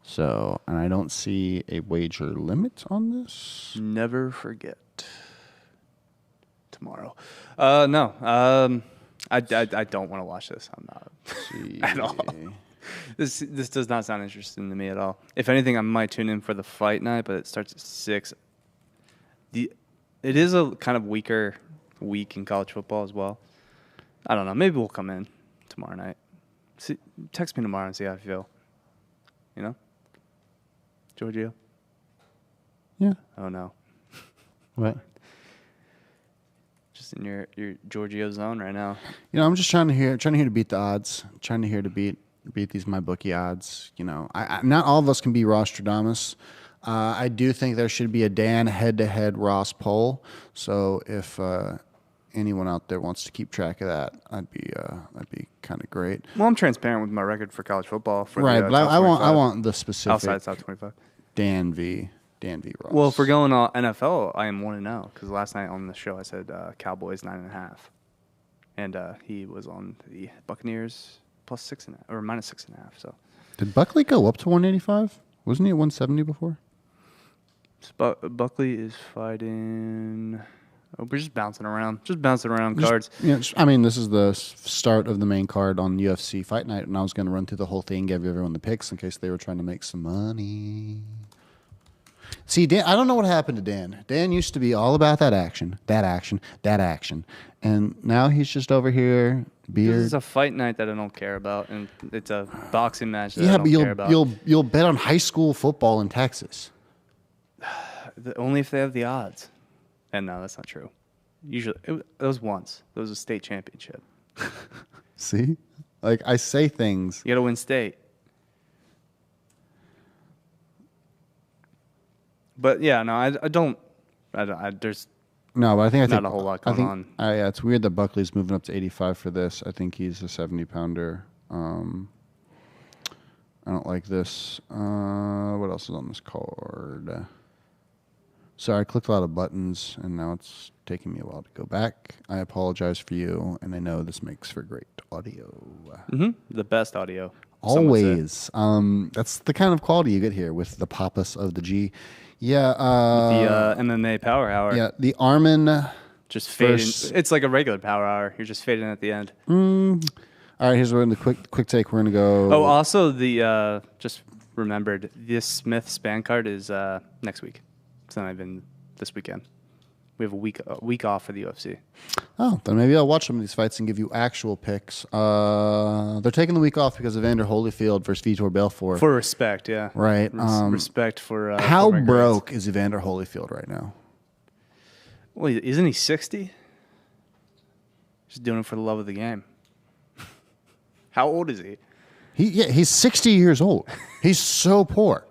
So, and I don't see a wager limit on this. Never forget. Tomorrow. No. I don't want to watch this. I'm not at all. This does not sound interesting to me at all. If anything, I might tune in for the fight night, but it starts at 6. It is a kind of weaker week in college football as well. I don't know. Maybe we'll come in tomorrow night. Text me tomorrow and see how I feel. You know? Giorgio? Yeah. Oh, no. What? Just in your Giorgio zone right now. I'm just trying to beat the odds. Trying to beat these my bookie odds. I not all of us can be Rostradamus. I do think there should be a Dan head-to-head Ross poll. So if anyone out there wants to keep track of that, that'd be kind of great. Well, I'm transparent with my record for college football. But I want the specific outside top 25. Dan v. Ross. Well, if we're going on NFL, I am 1-0 because last night on the show I said Cowboys 9.5, and he was on the Buccaneers plus 6.5 or minus 6.5. So did Buckley go up to 185? Wasn't he at 170 before? Buckley is fighting. Oh, we're just bouncing around cards. This is the start of the main card on UFC Fight Night, and I was going to run through the whole thing, give everyone the picks in case they were trying to make some money. See, Dan, I don't know what happened to Dan. Dan used to be all about that action, and now he's just over here. Beard. This is a fight night that I don't care about, and it's a boxing match that I don't care about. You'll bet on high school football in Texas. Only if they have the odds. And no, that's not true. Usually, it was once. It was a state championship. See? Like, I say things. You got to win state. But, yeah, no, I don't. There's no, but I think not a whole lot going on. Yeah, it's weird that Buckley's moving up to 85 for this. I think he's a 70-pounder. I don't like this. What else is on this card? Sorry, I clicked a lot of buttons, and now it's taking me a while to go back. I apologize for you, and I know this makes for great audio. Mm-hmm. The best audio. Always. That's the kind of quality you get here with the Papas of the G. Yeah. With the MMA Power Hour. Yeah, the Armin. Just fading. It's like a regular Power Hour. You're just fading at the end. All right, here's where in the quick take we're going to go. Oh, also, the just remembered, this Smith span card is next week. It's not even this weekend. We have a week off for the UFC. Oh, then maybe I'll watch some of these fights and give you actual picks. They're taking the week off because of Evander Holyfield versus Vitor Belfort. For respect, yeah. Right. Respect for... how broke is Evander Holyfield right now? Well, isn't he 60? Just doing it for the love of the game. How old is he? He's 60 years old. He's so poor.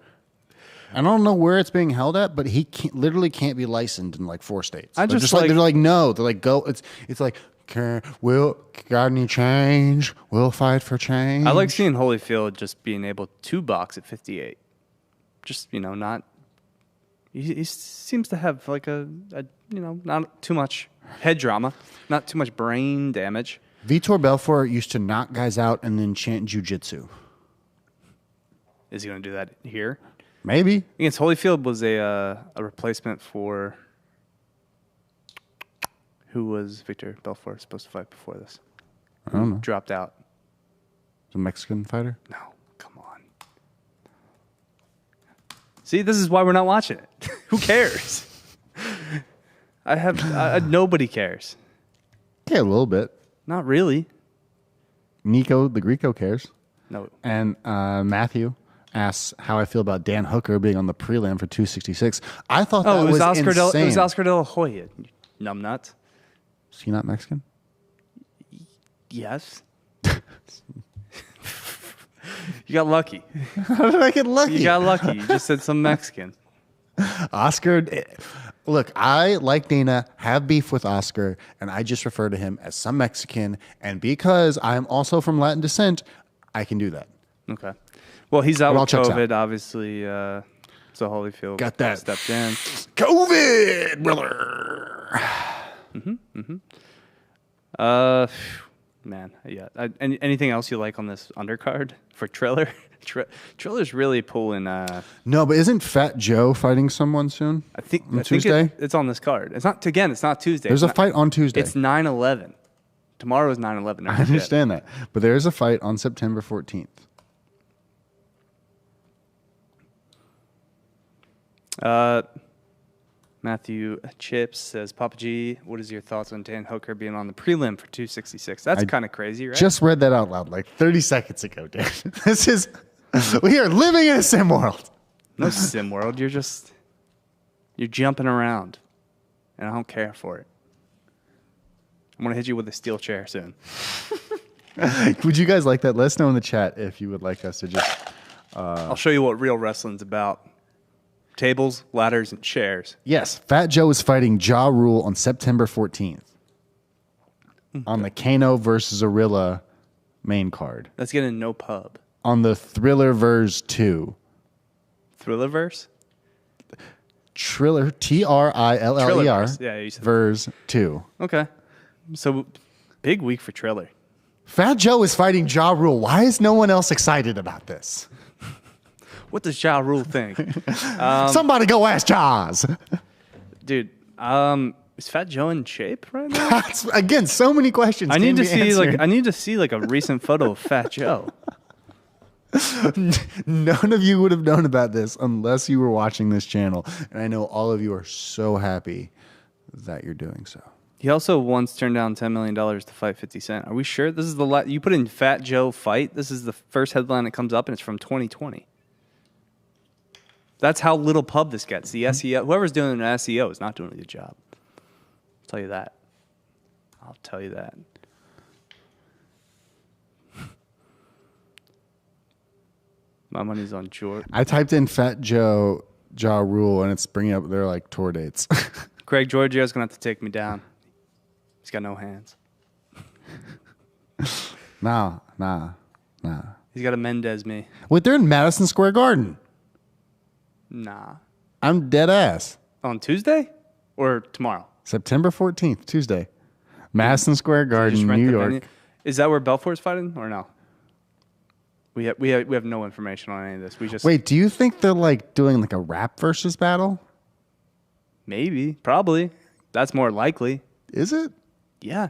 I don't know where it's being held at, but he literally can't be licensed in like 4 states. They're like no. They're like go. It's like got any change? We'll fight for change. I like seeing Holyfield just being able to box at 58. Just not. He seems to have like a not too much head drama, not too much brain damage. Vitor Belfort used to knock guys out and then chant jujitsu. Is he going to do that here? Maybe. Against Holyfield was a replacement for who was Vitor Belfort supposed to fight before this? I don't know. Dropped out. A Mexican fighter? No, come on. See, this is why we're not watching it. Who cares? Nobody cares. Yeah, a little bit. Not really. Nico, the Greco, cares. No. And Matthew asks how I feel about Dan Hooker being on the prelim for 266. I thought that was insane. It was Oscar De La Hoya, numbnut. Is he not Mexican? Yes. You got lucky. How did I get lucky? You got lucky. You just said some Mexican. Oscar, look, I, like Dana, have beef with Oscar, and I just refer to him as some Mexican, and because I'm also from Latin descent, I can do that. Okay. Well, he's out with COVID, obviously. So Holyfield got that stepped in. COVID, brother. Man, yeah. Anything else you like on this undercard for Triller? Triller's really pulling. No, but isn't Fat Joe fighting someone soon? I think Tuesday. It's on this card. It's not. Again, it's not Tuesday. There's a fight on Tuesday. It's 9/11. Tomorrow is 9/11. I understand that, but there is a fight on September 14th. Matthew Chips says, Papa G, what is your thoughts on Dan Hooker being on the prelim for 266? That's kind of crazy, right? Just read that out loud like 30 seconds ago, Dan. We are living in a sim world. No sim world. You're jumping around, and I don't care for it. I'm going to hit you with a steel chair soon. Would you guys like that? Let us know in the chat if you would like us to just... I'll show you what real wrestling's about. Tables, ladders, and chairs. Yes, Fat Joe is fighting Ja Rule on September 14th on the Kano versus Orilla main card. That's getting no pub. On the Thrillerverse 2. Thrillerverse? Triller, Triller, Thrillerverse. Yeah, you said Verse 2. Okay. So, big week for Triller. Fat Joe is fighting Ja Rule. Why is no one else excited about this? What does Ja Rule think? Somebody go ask Jaws. Dude, is Fat Joe in shape right now? Again, so many questions. I need to see like a recent photo of Fat Joe. None of you would have known about this unless you were watching this channel. And I know all of you are so happy that you're doing so. He also once turned down $10 million to fight 50 Cent. Are we sure? This is the you put in Fat Joe fight. This is the first headline that comes up, and it's from 2020. That's how little pub this gets. The SEO, whoever's doing an SEO is not doing a good job. I'll tell you that. I'll tell you that. My money's on George. I typed in Fat Joe Ja Rule, and it's bringing up their like tour dates. Craig Giorgio's gonna have to take me down. He's got no hands. Nah. He's got a Mendes me. Wait, they're in Madison Square Garden. Nah. I'm dead ass. On Tuesday or tomorrow? September 14th, Tuesday. Madison Square Garden, New York. Venue. Is that where Belfort's fighting or no? We have no information on any of this. We just Wait, do you think they're like doing like a rap versus battle? Maybe, probably. That's more likely. Is it? Yeah.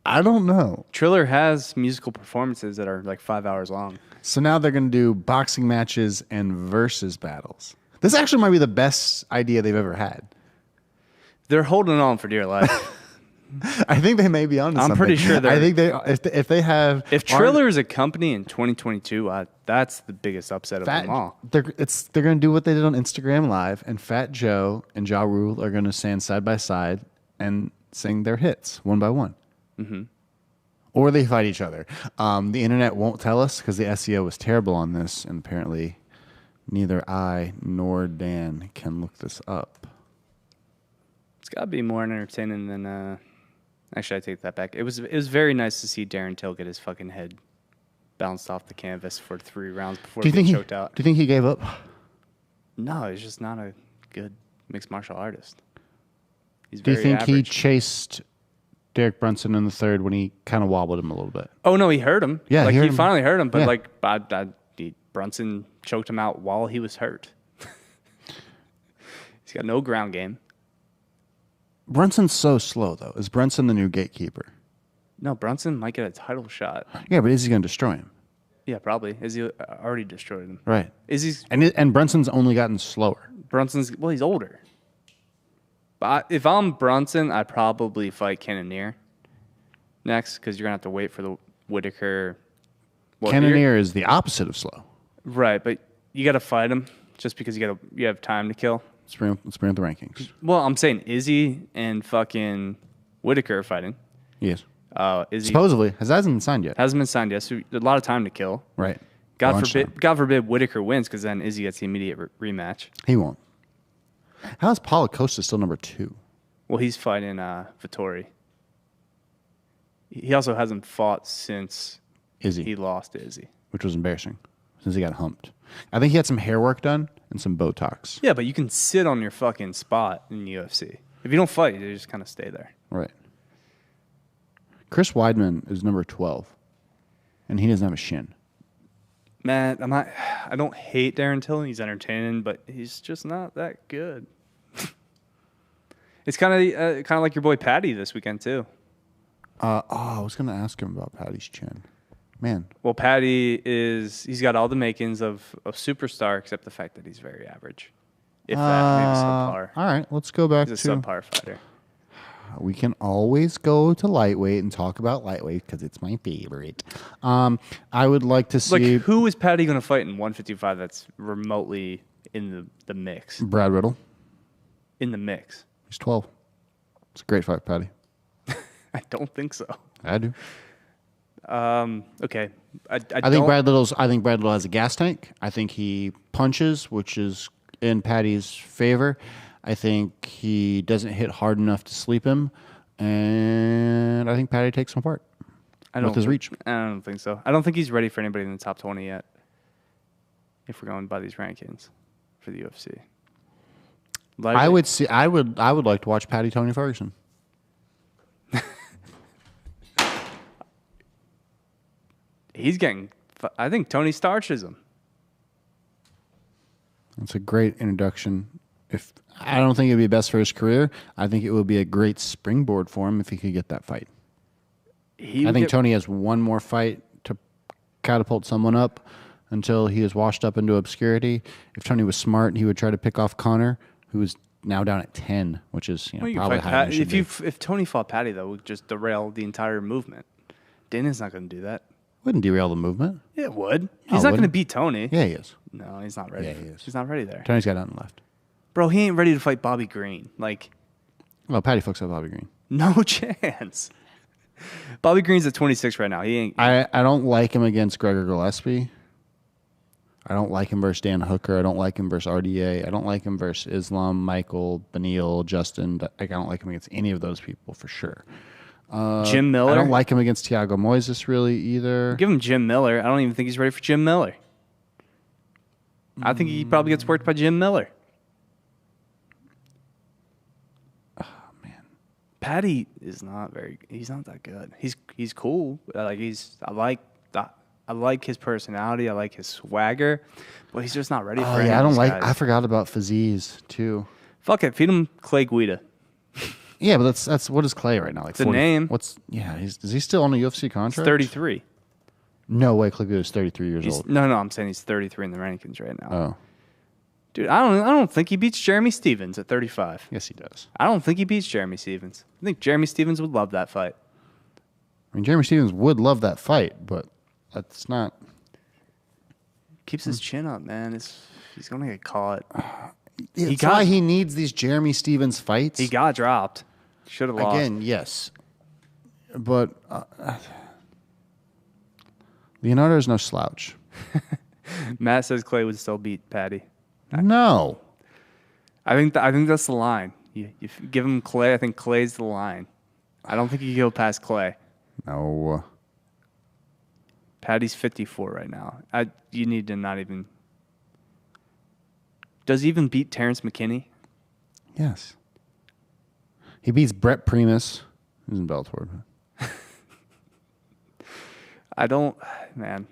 I don't know. Triller has musical performances that are like 5 hours long. So now they're going to do boxing matches and versus battles. This actually might be the best idea they've ever had. They're holding on for dear life. I think they may be on to something. I'm pretty sure they're... I think if they have... If Triller is a company in 2022, that's the biggest upset of them all. They're going to do what they did on Instagram Live, and Fat Joe and Ja Rule are going to stand side by side and sing their hits one by one. Mm-hmm. Or they fight each other. The internet won't tell us because the SEO was terrible on this, and apparently neither I nor Dan can look this up. It's got to be more entertaining than... Actually, I take that back. It was very nice to see Darren Till get his fucking head bounced off the canvas for 3 rounds before he got choked out. Do you think he gave up? No, he's just not a good mixed martial artist. He's Do you very think he average. chased Derek Brunson in the third when he kind of wobbled him a little bit? Oh, no, he hurt him. Yeah, like, he he finally hurt him, but yeah. Brunson choked him out while he was hurt. He's got no ground game. Brunson's so slow, though. Is Brunson the new gatekeeper? No, Brunson might get a title shot. Yeah, but is he going to destroy him? Yeah, probably. Izzy already destroyed him. Right. Izzy's And Brunson's only gotten slower. he's older. But if I'm Brunson, I'd probably fight Cannonier next because you're going to have to wait for the Whitaker. Cannonier is the opposite of slow. Right, but you got to fight him just because you have time to kill. Let's bring up the rankings. Well, I'm saying Izzy and fucking Whitaker are fighting. Yes. Izzy Supposedly. Hasn't been signed yet. hasn't been signed yet, so a lot of time to kill. Right. God forbid Whitaker wins because then Izzy gets the immediate rematch. He won't. How is Paulo Costa still number 2? Well, he's fighting Vittori. He also hasn't fought since Izzy. he lost to Izzy. Which was embarrassing since he got humped. I think he had some hair work done and some Botox. Yeah, but you can sit on your fucking spot in the UFC. If you don't fight, you just kind of stay there. Right. Chris Weidman is number 12, and he doesn't have a shin. Man, I don't hate Darren Till. He's entertaining, but he's just not that good. It's kind of like your boy Patty this weekend too. I was going to ask him about Patty's chin. Man. Well, Patty he's got all the makings of superstar, except the fact that he's very average. If that, maybe subpar. All right, let's go back He's to... a subpar fighter. We can always go to lightweight and talk about lightweight because it's my favorite. I would like to see... Like, who is Patty going to fight in 155 that's remotely in the mix? Brad Riddle. In the mix. He's 12. It's a great fight, Patty. I don't think so. I do. Okay. I think Brad Little has a gas tank. I think he punches, which is in Patty's favor. I think he doesn't hit hard enough to sleep him, and I think Patty takes him apart with his reach. I don't think so. I don't think he's ready for anybody in the top 20 yet. If we're going by these rankings for the UFC, I would like to watch Patty Tony Ferguson. I think Tony starches him. It's a great introduction. I don't think it would be best for his career. I think it would be a great springboard for him if he could get that fight. I think Tony has one more fight to catapult someone up until he is washed up into obscurity. If Tony was smart, he would try to pick off Conor, who is now down at 10, which is probably higher. If Tony fought Patty, though, it would just derail the entire movement. Dana's not going to do that. Wouldn't derail the movement. Yeah, it would. He's not going to beat Tony. Yeah, he is. No, he's not ready. Yeah, he is. He's not ready there. Tony's got nothing left. Bro, he ain't ready to fight Bobby Green. Well, Patty fucks up Bobby Green. No chance. Bobby Green's at 26 right now. He ain't. I don't like him against Gregor Gillespie. I don't like him versus Dan Hooker. I don't like him versus RDA. I don't like him versus Islam, Michael, Beneil, Justin. I don't like him against any of those people for sure. Jim Miller. I don't like him against Thiago Moises really either. Give him Jim Miller. I don't even think he's ready for Jim Miller. I think he probably gets worked by Jim Miller. Oh man, Patty is not he's not that good. He's cool. I like his personality. I like his swagger, but he's just not ready for it. I forgot about Faziz too. Fuck it, feed him Clay Guida. Yeah, but that's what is Clay right now? Like it's 40, a name. Is he still on a UFC contract? He's 33. No way, Clay Guida is 33 years old. No, I'm saying he's 33 in the rankings right now. Oh, dude, I don't think he beats Jeremy Stevens at 35. Yes, he does. I don't think he beats Jeremy Stevens. I think Jeremy Stevens would love that fight. I mean, Jeremy Stevens would love that fight, but that's not. Keeps his chin up, man. He's gonna get caught. That's why he needs these Jeremy Stevens fights. He got dropped. Should have lost. Again, yes. But Leonardo's no slouch. Matt says Clay would still beat Patty. No. I think that's the line. You give him Clay, I think Clay's the line. I don't think you can go past Clay. No. Patty's 54 right now. You need to not even... Does he even beat Terrence McKinney? Yes. He beats Brett Primus, who's in Bellator. I don't, man.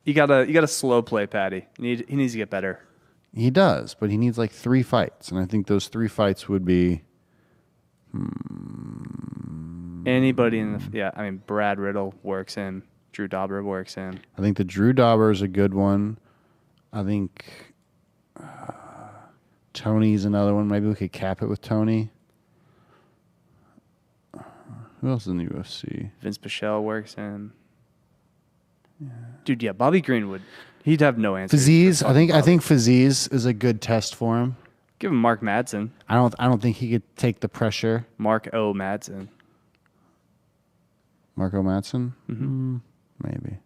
You gotta slow play Patty. He needs to get better. He does, but he needs like 3 fights, and I think those 3 fights would be anybody in the I mean Brad Riddle works in, Drew Dauber works in. I think the Drew Dauber is a good one. I think Tony's another one. Maybe we could cap it with Tony. Who else is in the UFC? Vince Pichel works in. Yeah. Dude, yeah, Bobby Green he'd have no answer. Faziz, I think Faziz is a good test for him. Give him Mark Madsen. I don't think he could take the pressure. Mark O. Madsen. Marco Madsen? Mm-hmm. Maybe.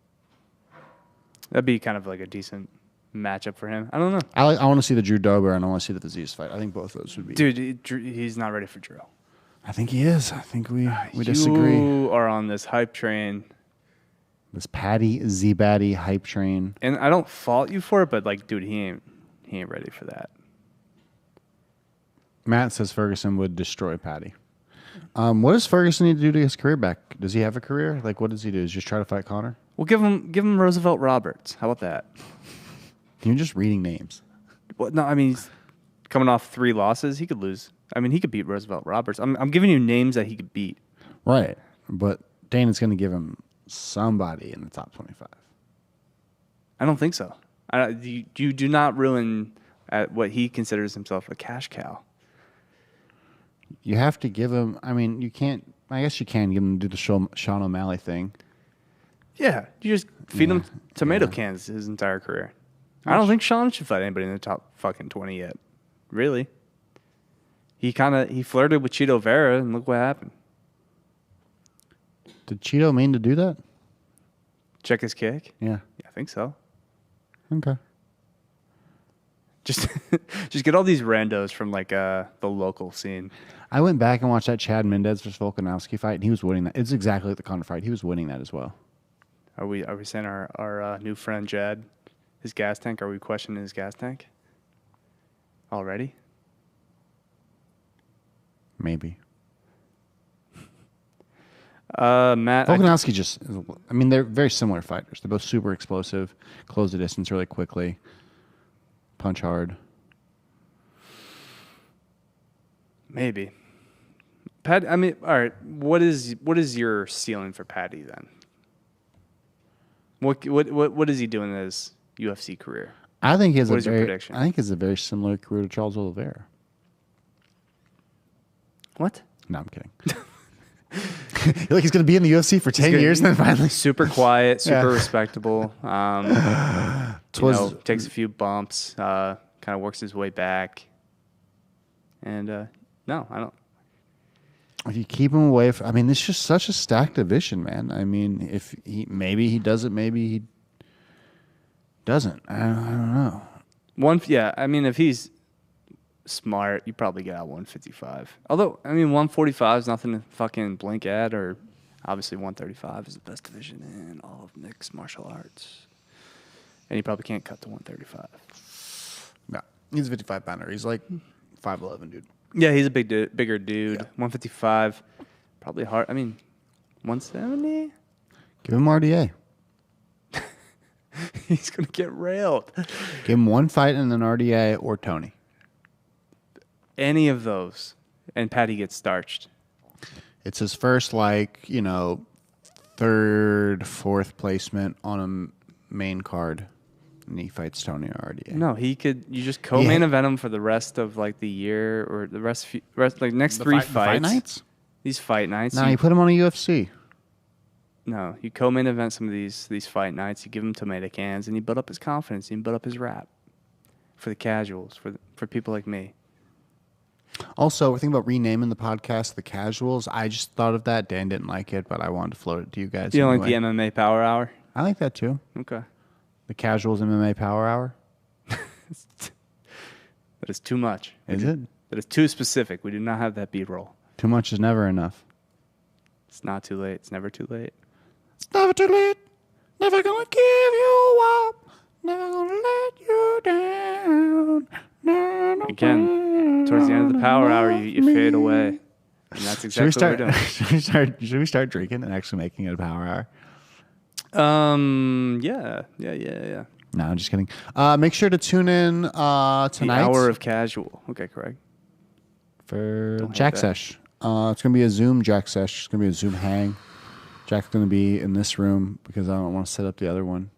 That'd be kind of like a decent matchup for him. I don't know. I want to see the Drew Dober and I want to see the Faziz fight. I think both of those would be. Dude, he's not ready for Drew. I think he is. I think we disagree. You are on this hype train. This Patty Z-Batty hype train. And I don't fault you for it, but dude, he ain't ready for that. Matt says Ferguson would destroy Patty. What does Ferguson need to do to get his career back? Does he have a career? What does he do? Is just try to fight Conor? Well, give him Roosevelt Roberts. How about that? You're just reading names. Well, no, I mean, he's coming off 3 losses. He could lose. I mean, he could beat Roosevelt Roberts. I'm giving you names that he could beat. Right. But Dana's going to give him somebody in the top 25. I don't think so. You do not ruin at what he considers himself a cash cow. You have to give him... I mean, you can't... I guess you can give him to do the Sean O'Malley thing. Yeah. You just feed him tomato cans his entire career. I don't think Sean should fight anybody in the top fucking 20 yet. Really. He flirted with Cheeto Vera, and look what happened. Did Cheeto mean to do that? Check his kick? Yeah. Yeah, I think so. Okay. Just get all these randos from like the local scene. I went back and watched that Chad Mendes versus Volkanovski fight, and he was winning that. It's exactly like the Conor fight. He was winning that as well. Are we saying our new friend Jad, his gas tank? Are we questioning his gas tank already? Maybe. Matt, Volkanovski they're very similar fighters. They're both super explosive, close the distance really quickly, punch hard. Maybe. Pat, I mean, all right. What is your ceiling for Patty then? What is he doing in his UFC career? I think What is your prediction? I think it's a very similar career to Charles Oliveira. What? No, I'm kidding. Like he's going to be in the UFC for 10 years and then finally super quiet, super respectable. Takes a few bumps, kind of works his way back. And no, I don't. If you keep him away, it's just such a stacked division, man. I mean, if maybe he does it, maybe he doesn't. I don't know. If he's smart, you probably get out 155. Although, 145 is nothing to fucking blink at, or obviously 135 is the best division in all of mixed martial arts. And he probably can't cut to 135. No, he's a 55 pounder. He's like 5'11", dude. Yeah, he's a bigger dude. Yeah. 155, probably hard. 170? Give him RDA. He's going to get railed. Give him one fight and then RDA or Tony. Any of those, and Patty gets starched. It's his first, third, fourth placement on a main card, and he fights Tony or RDA. No, he could. You just co-main event him for the rest of the year or the rest next three fights. Fight nights? These fight nights. No, you put him on a UFC. No, you co-main event some of these fight nights. You give him tomato cans, and you build up his confidence. You build up his rap for the casuals, for people like me. Also, we're thinking about renaming the podcast The Casuals. I just thought of that. Dan didn't like it, but I wanted to float it to you guys. You don't like the MMA Power Hour? I like that too. Okay. The Casuals MMA Power Hour. That is too much. Is it? That is too specific. We do not have that B-roll. Too much is never enough. It's not too late. It's never too late. It's never too late. Never gonna give you up. Never gonna let you down. Again, towards the end of the Power Hour, you fade away. And that's exactly what we're doing. Should we start drinking and actually making it a Power Hour? Yeah. No, I'm just kidding. Make sure to tune in tonight. The Hour of Casual. Okay, Craig. For Jack Sesh. It's going to be a Zoom Jack Sesh. It's going to be a Zoom hang. Jack's going to be in this room because I don't want to set up the other one.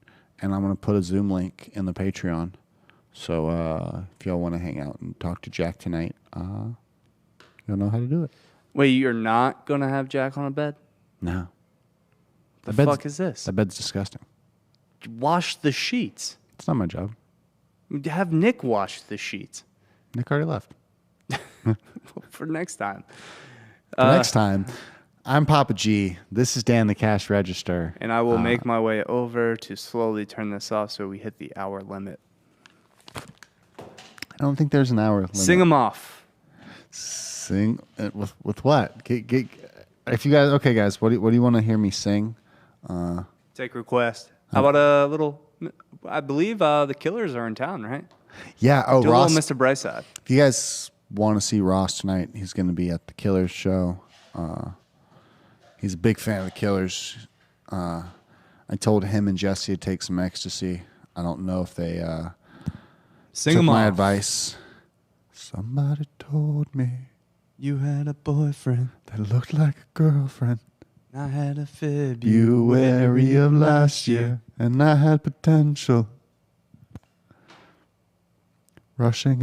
And I'm going to put a Zoom link in the Patreon. So if y'all want to hang out and talk to Jack tonight, you'll know how to do it. Wait, you're not going to have Jack on a bed? No. The fuck is this? That bed's disgusting. Wash the sheets. It's not my job. Have Nick wash the sheets. Nick already left. For next time. Next time, I'm Papa G. This is Dan the Cash Register. And I will make my way over to slowly turn this off so we hit the hour limit. I don't think there's an hour limit. Sing them off. Sing with what? If you guys, okay, guys, what do you want to hear me sing? Take request. How about a little? I believe the Killers are in town, right? Yeah. Oh, do Ross. A little Mr. Brightside. If you guys want to see Ross tonight, he's going to be at the Killers show. He's a big fan of the Killers. I told him and Jesse to take some ecstasy. I don't know if they Sing took them my off. advice. Somebody told me You had a boyfriend that looked like a girlfriend. I had a February of last year, and I had potential. Rushing